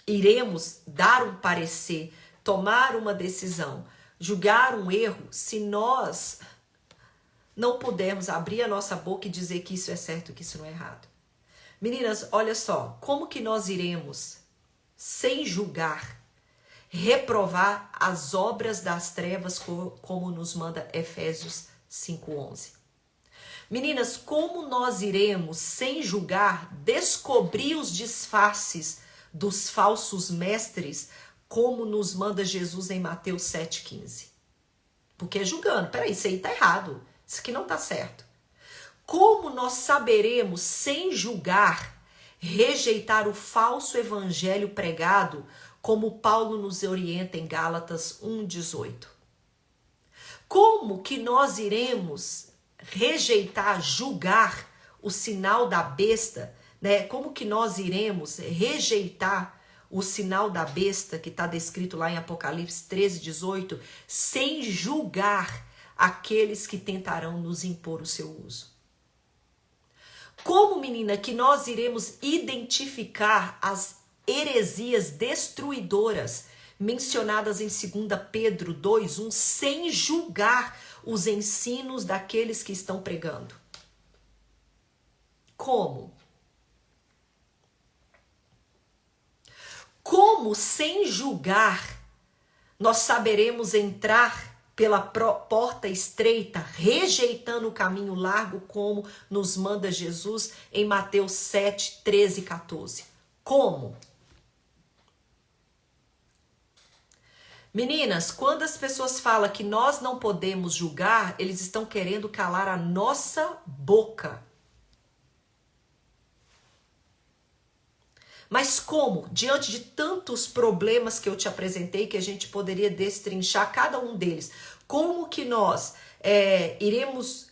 Speaker 1: iremos dar um parecer, tomar uma decisão, julgar um erro, se nós não pudermos abrir a nossa boca e dizer que isso é certo, que isso não é errado? Meninas, olha só, como que nós iremos, sem julgar, reprovar as obras das trevas, como nos manda Efésios 5:11? Meninas, como nós iremos, sem julgar, descobrir os disfarces dos falsos mestres, como nos manda Jesus em Mateus 7:15? Porque julgando, peraí, isso aí tá errado, isso aqui não tá certo. Como nós saberemos, sem julgar, rejeitar o falso evangelho pregado, como Paulo nos orienta em Gálatas 1:18? Como que nós iremos rejeitar, julgar o sinal da besta, né? Como que nós iremos rejeitar o sinal da besta que está descrito lá em Apocalipse 13:18, sem julgar aqueles que tentarão nos impor o seu uso? Como, menina, que nós iremos identificar as heresias destruidoras mencionadas em 2 Pedro 2:1, sem julgar os ensinos daqueles que estão pregando? Como? Como, sem julgar, nós saberemos entrar pela porta estreita, rejeitando o caminho largo, como nos manda Jesus em Mateus 7:13-14? Como? Meninas, quando as pessoas falam que nós não podemos julgar, eles estão querendo calar a nossa boca. Mas como? Diante de tantos problemas que eu te apresentei, que a gente poderia destrinchar cada um deles, como que nós iremos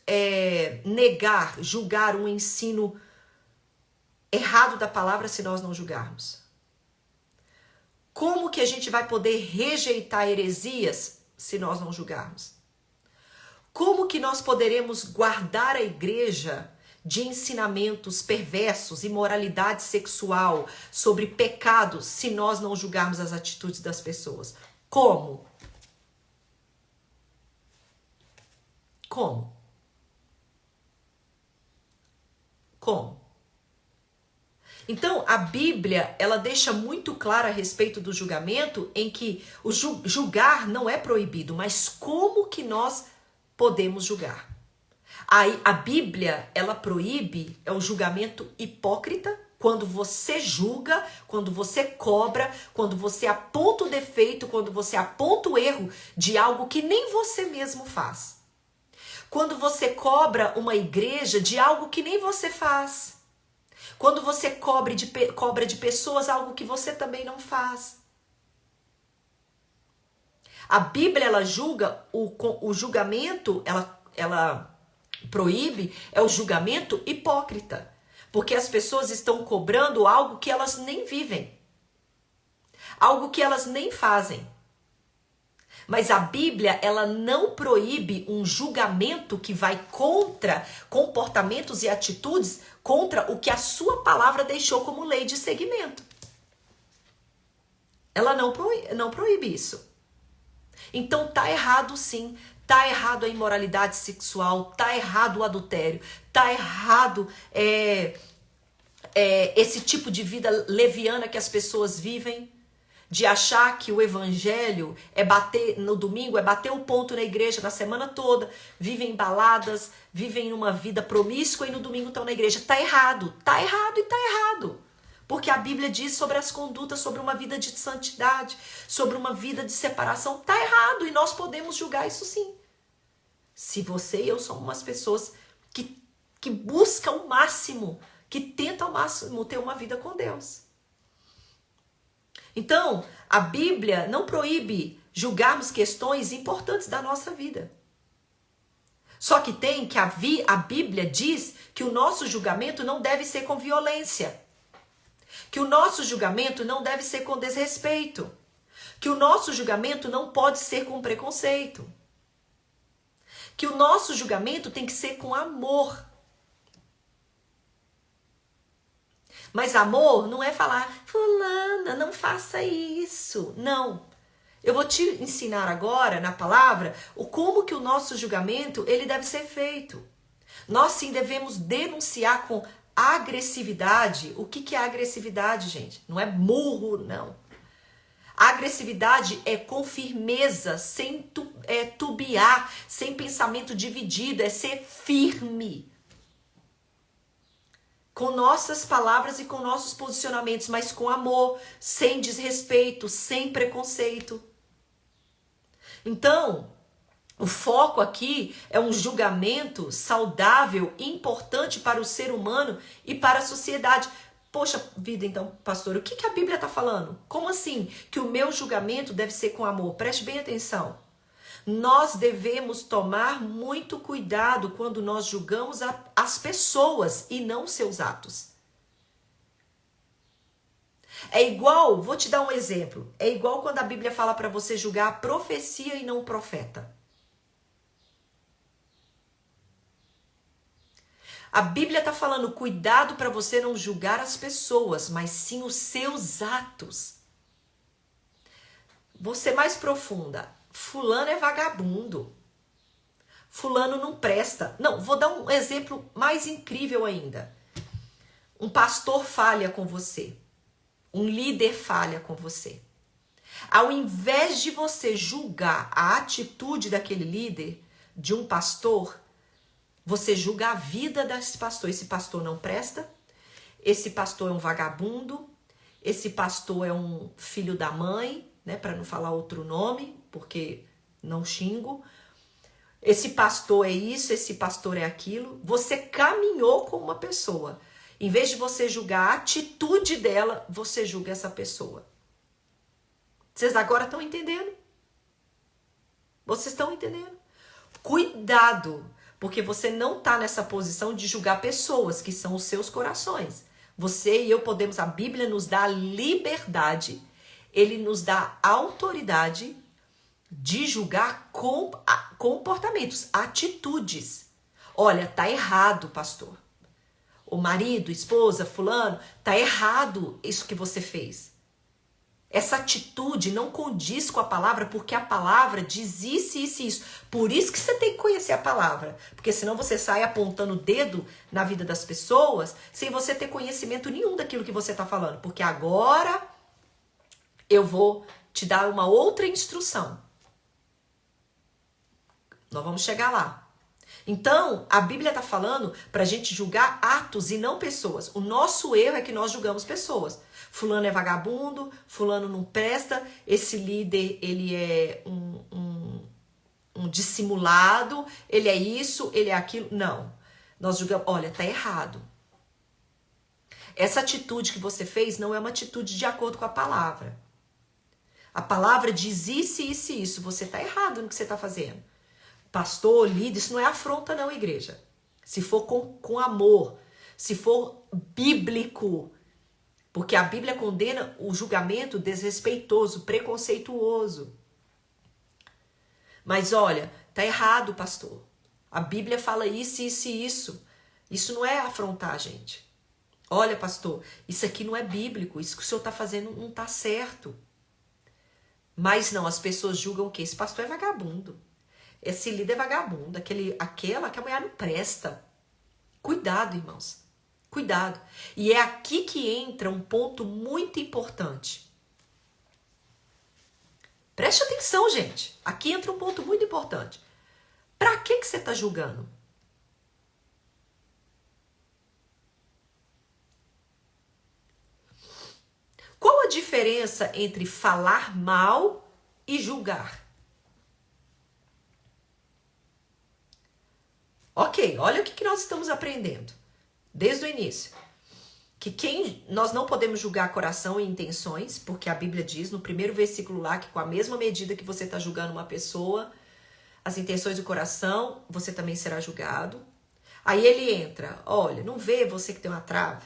Speaker 1: negar, julgar um ensino errado da palavra se nós não julgarmos? Como que a gente vai poder rejeitar heresias se nós não julgarmos? Como que nós poderemos guardar a igreja de ensinamentos perversos, imoralidade sexual, sobre pecados, se nós não julgarmos as atitudes das pessoas? Como? Como? Como? Então, a Bíblia, ela deixa muito claro a respeito do julgamento, em que o julgar não é proibido, mas como que nós podemos julgar? Aí, a Bíblia, ela proíbe o julgamento hipócrita, quando você julga, quando você cobra, quando você aponta o defeito, quando você aponta o erro de algo que nem você mesmo faz. Quando você cobra uma igreja de algo que nem você faz. Quando você cobra de pessoas algo que você também não faz. A Bíblia, ela julga, o julgamento, ela proíbe, é o julgamento hipócrita. Porque as pessoas estão cobrando algo que elas nem vivem. Algo que elas nem fazem. Mas a Bíblia, ela não proíbe um julgamento que vai contra comportamentos e atitudes, contra o que a sua palavra deixou como lei de seguimento. Ela não proíbe isso. Então tá errado sim, tá errado a imoralidade sexual, tá errado o adultério, tá errado esse tipo de vida leviana que as pessoas vivem, de achar que o evangelho é bater no domingo, é bater o ponto na igreja na semana toda, vivem em baladas, vivem uma vida promíscua e no domingo estão na igreja. Tá errado e tá errado. Porque a Bíblia diz sobre as condutas, sobre uma vida de santidade, sobre uma vida de separação. Tá errado e nós podemos julgar isso sim. Se você e eu somos umas pessoas que buscam o máximo, que tentam ao máximo ter uma vida com Deus. Então, a Bíblia não proíbe julgarmos questões importantes da nossa vida. Só que a Bíblia diz que o nosso julgamento não deve ser com violência. Que o nosso julgamento não deve ser com desrespeito. Que o nosso julgamento não pode ser com preconceito. Que o nosso julgamento tem que ser com amor. Mas amor não é falar, fulana, não faça isso. Não. Eu vou te ensinar agora, na palavra, como que o nosso julgamento ele deve ser feito. Nós sim devemos denunciar com agressividade. O que é agressividade, gente? Não é murro, não. A agressividade é com firmeza, sem tubiar, sem pensamento dividido, é ser firme. Com nossas palavras e com nossos posicionamentos, mas com amor, sem desrespeito, sem preconceito. Então, o foco aqui é um julgamento saudável, importante para o ser humano e para a sociedade. Poxa vida, então, pastor, o que a Bíblia está falando? Como assim que o meu julgamento deve ser com amor? Preste bem atenção. Nós devemos tomar muito cuidado quando nós julgamos as pessoas e não seus atos. É igual, vou te dar um exemplo, é igual quando a Bíblia fala para você julgar a profecia e não o profeta. A Bíblia está falando, cuidado para você não julgar as pessoas, mas sim os seus atos. Vou ser mais profunda. Fulano é vagabundo. Fulano não presta. Não, vou dar um exemplo mais incrível ainda. Um pastor falha com você. Um líder falha com você. Ao invés de você julgar a atitude daquele líder, de um pastor, você julga a vida desse pastor. Esse pastor não presta. Esse pastor é um vagabundo. Esse pastor é um filho da mãe, né, para não falar outro nome, porque não xingo. Esse pastor é isso, esse pastor é aquilo. Você caminhou com uma pessoa. Em vez de você julgar a atitude dela, você julga essa pessoa. Vocês agora estão entendendo? Vocês estão entendendo? Cuidado, porque você não está nessa posição de julgar pessoas, que são os seus corações. Você e eu podemos, a Bíblia nos dá liberdade, ele nos dá autoridade de julgar comportamentos, atitudes. Olha, tá errado, pastor. O marido, esposa, fulano, tá errado isso que você fez. Essa atitude não condiz com a palavra, porque a palavra diz isso, isso e isso. Por isso que você tem que conhecer a palavra. Porque senão você sai apontando o dedo na vida das pessoas sem você ter conhecimento nenhum daquilo que você está falando. Porque agora eu vou te dar uma outra instrução. Nós vamos chegar lá. Então, a Bíblia está falando para a gente julgar atos e não pessoas. O nosso erro é que nós julgamos pessoas. Fulano é vagabundo, fulano não presta, esse líder ele é um dissimulado, ele é isso, ele é aquilo. Não, nós julgamos, olha, tá errado. Essa atitude que você fez não é uma atitude de acordo com a palavra. A palavra diz isso, isso e isso, você tá errado no que você tá fazendo. Pastor, líder, isso não é afronta não, igreja. Se for com amor, se for bíblico, porque a Bíblia condena o julgamento desrespeitoso, preconceituoso. Mas olha, tá errado, pastor. A Bíblia fala isso, isso e isso. Isso não é afrontar, gente. Olha, pastor, isso aqui não é bíblico. Isso que o senhor tá fazendo não tá certo. Mas não, as pessoas julgam o quê? Esse pastor é vagabundo. Esse líder é vagabundo. Aquela que a mulher não presta. Cuidado, irmãos. Cuidado. E é aqui que entra um ponto muito importante. Preste atenção, gente. Aqui entra um ponto muito importante. Para que você está julgando? Qual a diferença entre falar mal e julgar? Ok, olha o que nós estamos aprendendo desde o início. Que nós não podemos julgar coração e intenções, porque a Bíblia diz no primeiro versículo lá que com a mesma medida que você está julgando uma pessoa, as intenções do coração, você também será julgado. Aí ele entra, olha, não vê você que tem uma trava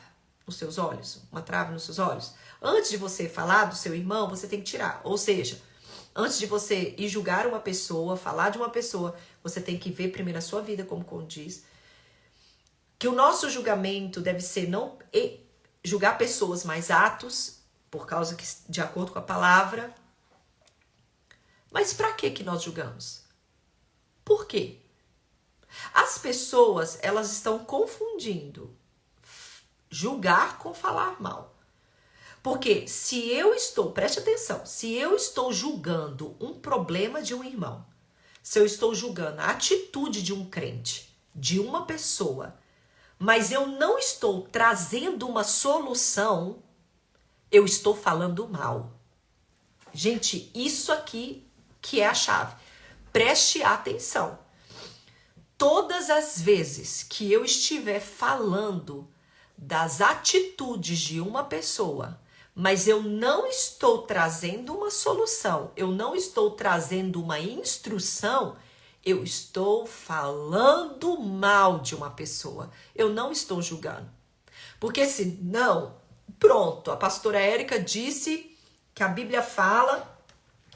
Speaker 1: nos seus olhos, uma trava nos seus olhos? Antes de você falar do seu irmão, você tem que tirar. Ou seja, antes de você ir julgar uma pessoa, falar de uma pessoa, você tem que ver primeiro a sua vida, como condiz. Que o nosso julgamento deve ser não julgar pessoas, mas atos, por causa que de acordo com a palavra. Mas para que nós julgamos? Por quê? As pessoas, elas estão confundindo julgar com falar mal. Porque se eu estou, preste atenção, se eu estou julgando um problema de um irmão, se eu estou julgando a atitude de um crente, de uma pessoa, mas eu não estou trazendo uma solução, eu estou falando mal. Gente, isso aqui que é a chave. Preste atenção. Todas as vezes que eu estiver falando das atitudes de uma pessoa, mas eu não estou trazendo uma solução, eu não estou trazendo uma instrução, eu estou falando mal de uma pessoa. Eu não estou julgando. Porque senão, pronto, a pastora Érica disse que a Bíblia fala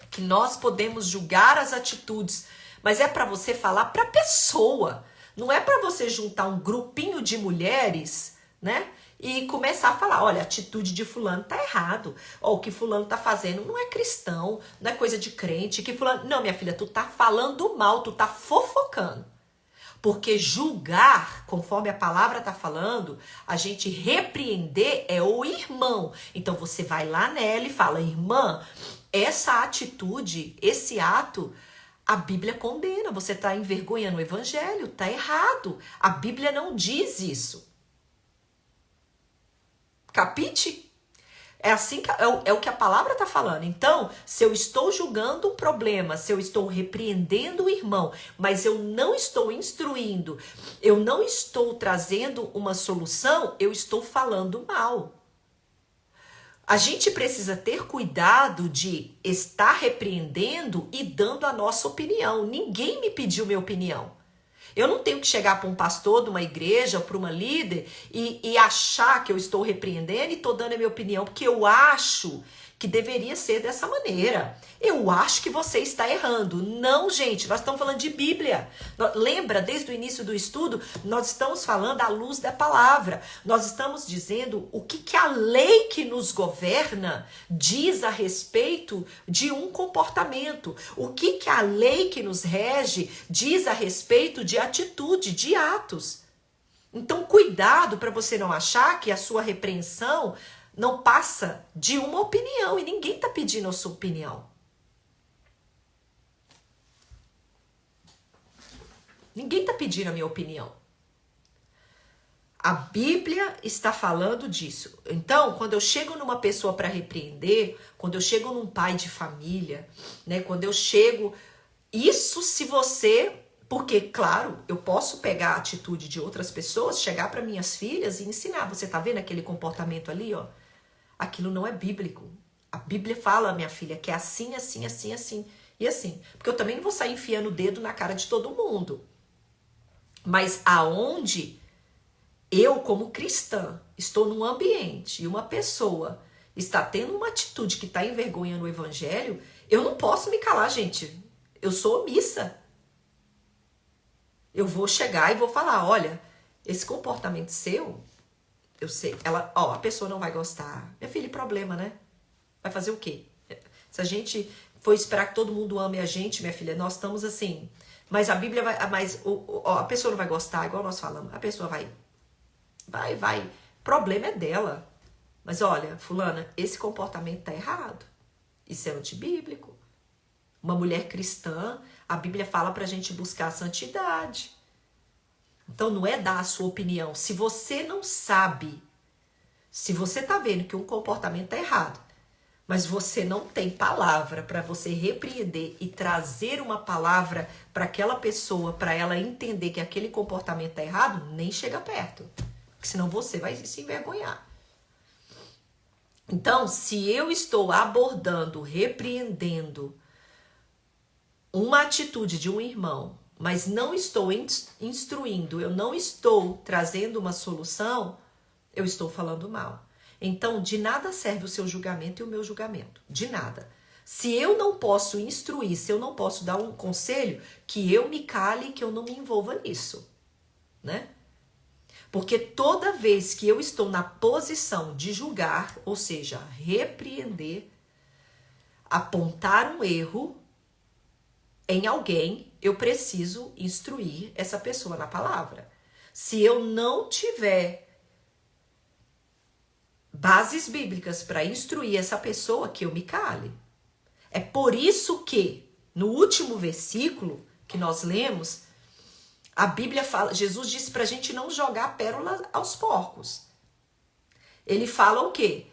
Speaker 1: que nós podemos julgar as atitudes, mas é para você falar para a pessoa. Não é para você juntar um grupinho de mulheres, né? E começar a falar, olha, a atitude de fulano tá errado. Ou o que fulano tá fazendo não é cristão, não é coisa de crente. Que fulano... Não, minha filha, tu tá falando mal, tu tá fofocando. Porque julgar, conforme a palavra tá falando, a gente repreender é o irmão. Então você vai lá nela e fala, irmã, essa atitude, esse ato, a Bíblia condena. Você tá envergonhando o evangelho, tá errado. A Bíblia não diz isso. Capite? É assim que é o que a palavra está falando. Então, se eu estou julgando um problema, se eu estou repreendendo o irmão, mas eu não estou instruindo, eu não estou trazendo uma solução, eu estou falando mal. A gente precisa ter cuidado de estar repreendendo e dando a nossa opinião. Ninguém me pediu minha opinião. Eu não tenho que chegar para um pastor de uma igreja, para uma líder e achar que eu estou repreendendo e estou dando a minha opinião, porque eu acho que deveria ser dessa maneira. Eu acho que você está errando. Não, gente, nós estamos falando de Bíblia. Lembra, desde o início do estudo, nós estamos falando à luz da palavra. Nós estamos dizendo o que a lei que nos governa diz a respeito de um comportamento. O que a lei que nos rege diz a respeito de atitude, de atos. Então, cuidado para você não achar que a sua repreensão não passa de uma opinião e ninguém está pedindo a sua opinião. Ninguém está pedindo a minha opinião. A Bíblia está falando disso. Então, quando eu chego numa pessoa para repreender, quando eu chego num pai de família, né, quando eu chego... Isso se você... Porque, claro, eu posso pegar a atitude de outras pessoas, chegar para minhas filhas e ensinar. Você tá vendo aquele comportamento ali, ó? Aquilo não é bíblico. A Bíblia fala, minha filha, que é assim, assim, assim, assim e assim. Porque eu também não vou sair enfiando o dedo na cara de todo mundo. Mas aonde eu, como cristã, estou num ambiente e uma pessoa está tendo uma atitude que está envergonhando o evangelho, eu não posso me calar, gente. Eu sou omissa. Eu vou chegar e vou falar, olha, esse comportamento seu... Eu sei, a pessoa não vai gostar. Minha filha, problema, né? Vai fazer o quê? Se a gente for esperar que todo mundo ame a gente, minha filha, nós estamos assim. Mas a Bíblia vai. Mas a pessoa não vai gostar, igual nós falamos. A pessoa vai. Problema é dela. Mas olha, fulana, esse comportamento tá errado. Isso é antibíblico. Uma mulher cristã, a Bíblia fala pra gente buscar a santidade. Então não é dar a sua opinião. Se você não sabe, se você tá vendo que um comportamento tá errado, mas você não tem palavra para você repreender e trazer uma palavra para aquela pessoa, para ela entender que aquele comportamento tá errado, nem chega perto. Porque senão você vai se envergonhar. Então, se eu estou abordando, repreendendo uma atitude de um irmão, mas não estou instruindo, eu não estou trazendo uma solução, eu estou falando mal. Então, de nada serve o seu julgamento e o meu julgamento. De nada. Se eu não posso instruir, se eu não posso dar um conselho, que eu me cale e que eu não me envolva nisso, né? Porque toda vez que eu estou na posição de julgar, ou seja, repreender, apontar um erro em alguém, eu preciso instruir essa pessoa na palavra. Se eu não tiver bases bíblicas para instruir essa pessoa, que eu me cale. É por isso que, no último versículo que nós lemos, a Bíblia fala, Jesus disse para a gente não jogar pérola aos porcos. Ele fala o quê?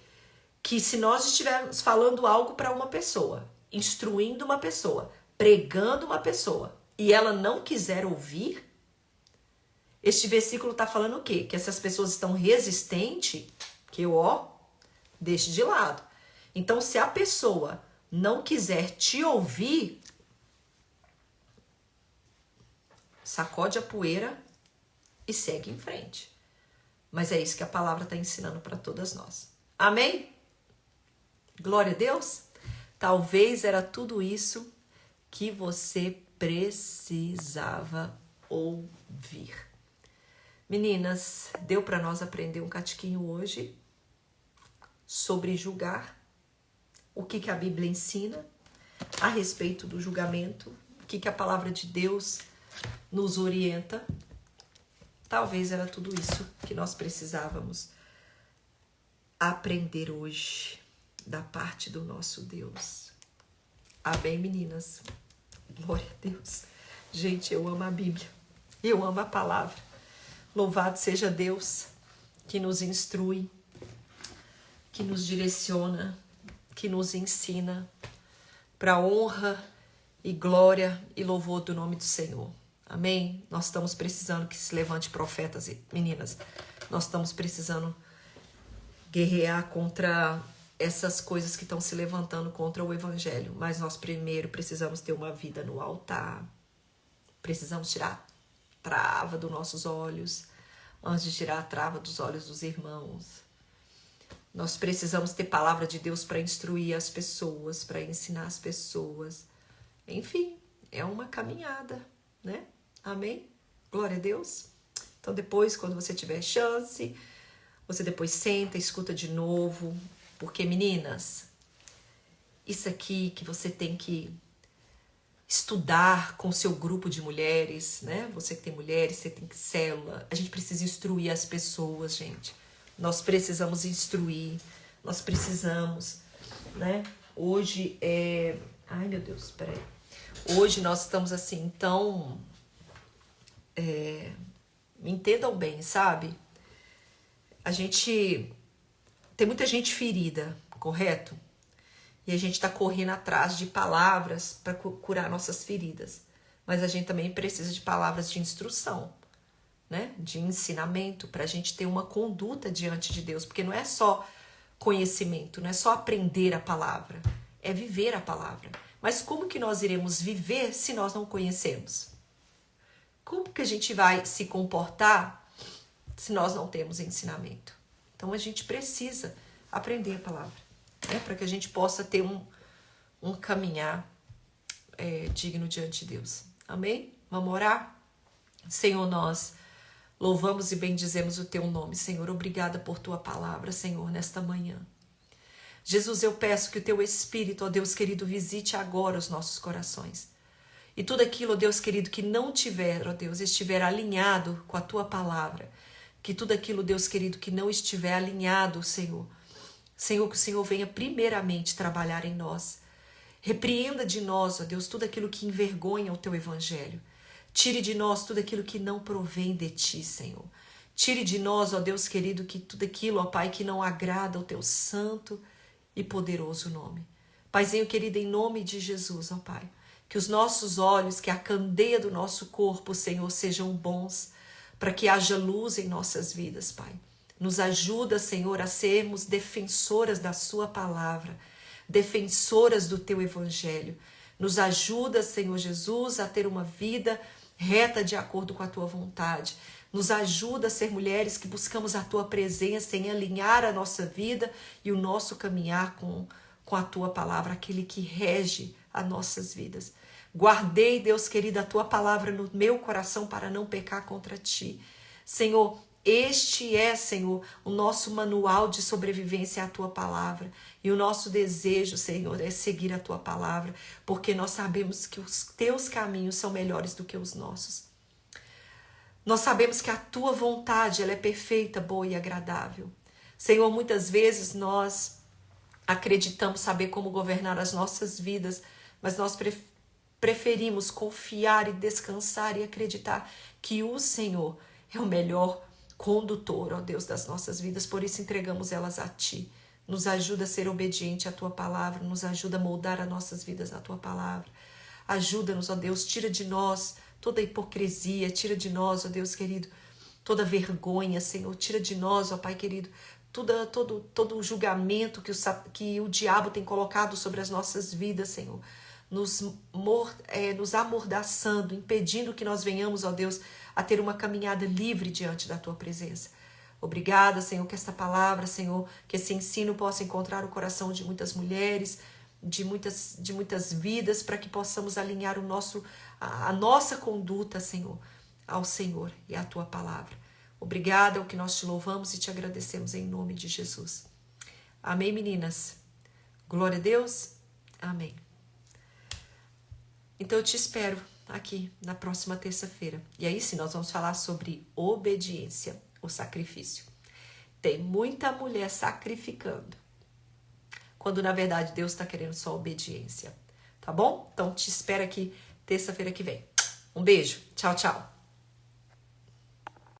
Speaker 1: Que se nós estivermos falando algo para uma pessoa, instruindo uma pessoa, pregando uma pessoa, e ela não quiser ouvir, este versículo está falando o quê? Que essas pessoas estão resistentes, que eu, deixe de lado. Então, se a pessoa não quiser te ouvir, sacode a poeira e segue em frente. Mas é isso que a palavra está ensinando para todas nós. Amém? Glória a Deus. Talvez era tudo isso que você precisava ouvir. Meninas, deu para nós aprender um catiquinho hoje sobre julgar, o que a Bíblia ensina a respeito do julgamento, o que a palavra de Deus nos orienta. Talvez era tudo isso que nós precisávamos aprender hoje da parte do nosso Deus. Amém, meninas? Glória a Deus. Gente, eu amo a Bíblia. Eu amo a palavra. Louvado seja Deus que nos instrui, que nos direciona, que nos ensina para a honra e glória e louvor do nome do Senhor. Amém? Nós estamos precisando que se levante profetas e meninas. Nós estamos precisando guerrear contra essas coisas que estão se levantando contra o evangelho. Mas nós primeiro precisamos ter uma vida no altar. Precisamos tirar a trava dos nossos olhos, antes de tirar a trava dos olhos dos irmãos. Nós precisamos ter palavra de Deus para instruir as pessoas, para ensinar as pessoas. Enfim, é uma caminhada, né? Amém? Glória a Deus. Então depois, quando você tiver chance, você depois senta, escuta de novo. Porque, meninas, isso aqui que você tem que estudar com o seu grupo de mulheres, né? Você que tem mulheres, você tem que célula. A gente precisa instruir as pessoas, gente. Nós precisamos instruir. Nós precisamos, né? Hoje é... Ai, meu Deus, peraí. Hoje nós estamos assim, então... Me entendam bem, sabe? A gente... Tem muita gente ferida, correto? E a gente está correndo atrás de palavras para curar nossas feridas. Mas a gente também precisa de palavras de instrução, né? De ensinamento, para a gente ter uma conduta diante de Deus. Porque não é só conhecimento, não é só aprender a palavra, é viver a palavra. Mas como que nós iremos viver se nós não conhecemos? Como que a gente vai se comportar se nós não temos ensinamento? Então a gente precisa aprender a palavra, né? Para que a gente possa ter um caminhar digno diante de Deus. Amém? Vamos orar? Senhor, nós louvamos e bendizemos o teu nome. Senhor, obrigada por tua palavra, Senhor, nesta manhã. Jesus, eu peço que o teu Espírito, ó Deus querido, visite agora os nossos corações. E tudo aquilo, ó Deus querido, que não tiver, ó Deus, estiver alinhado com a tua palavra. Que tudo aquilo, Deus querido, que não estiver alinhado, Senhor, que o Senhor venha primeiramente trabalhar em nós. Repreenda de nós, ó Deus, tudo aquilo que envergonha o teu evangelho. Tire de nós tudo aquilo que não provém de ti, Senhor. Tire de nós, ó Deus querido, que tudo aquilo, ó Pai, que não agrada ao teu santo e poderoso nome. Paizinho querido, em nome de Jesus, ó Pai, que os nossos olhos, que a candeia do nosso corpo, Senhor, sejam bons, para que haja luz em nossas vidas, Pai. Nos ajuda, Senhor, a sermos defensoras da sua palavra, defensoras do teu evangelho. Nos ajuda, Senhor Jesus, a ter uma vida reta de acordo com a tua vontade. Nos ajuda a ser mulheres que buscamos a tua presença em alinhar a nossa vida e o nosso caminhar com a tua palavra, aquele que rege as nossas vidas. Guardei, Deus querido, a tua palavra no meu coração para não pecar contra ti. Senhor, este é, Senhor, o nosso manual de sobrevivência à tua palavra. E o nosso desejo, Senhor, é seguir a tua palavra, porque nós sabemos que os teus caminhos são melhores do que os nossos. Nós sabemos que a tua vontade, ela é perfeita, boa e agradável. Senhor, muitas vezes nós acreditamos saber como governar as nossas vidas, mas nós preferimos confiar e descansar e acreditar que o Senhor é o melhor condutor, ó Deus, das nossas vidas. Por isso entregamos elas a ti. Nos ajuda a ser obediente à tua palavra, nos ajuda a moldar as nossas vidas na tua palavra. Ajuda-nos, ó Deus, tira de nós toda hipocrisia, tira de nós, ó Deus querido, toda vergonha, Senhor, tira de nós, ó Pai querido, todo o julgamento que o diabo tem colocado sobre as nossas vidas, Senhor, nos amordaçando, impedindo que nós venhamos, ó Deus, a ter uma caminhada livre diante da tua presença. Obrigada, Senhor, que esta palavra, Senhor, que esse ensino possa encontrar o coração de muitas mulheres, de muitas vidas, para que possamos alinhar a nossa conduta, Senhor, ao Senhor e à tua palavra. Obrigada, é o que nós te louvamos e te agradecemos em nome de Jesus. Amém, meninas? Glória a Deus. Amém. Então eu te espero aqui na próxima terça-feira. E aí sim nós vamos falar sobre obediência, o sacrifício. Tem muita mulher sacrificando, quando na verdade Deus está querendo só obediência. Tá bom? Então te espero aqui terça-feira que vem. Um beijo. Tchau, tchau.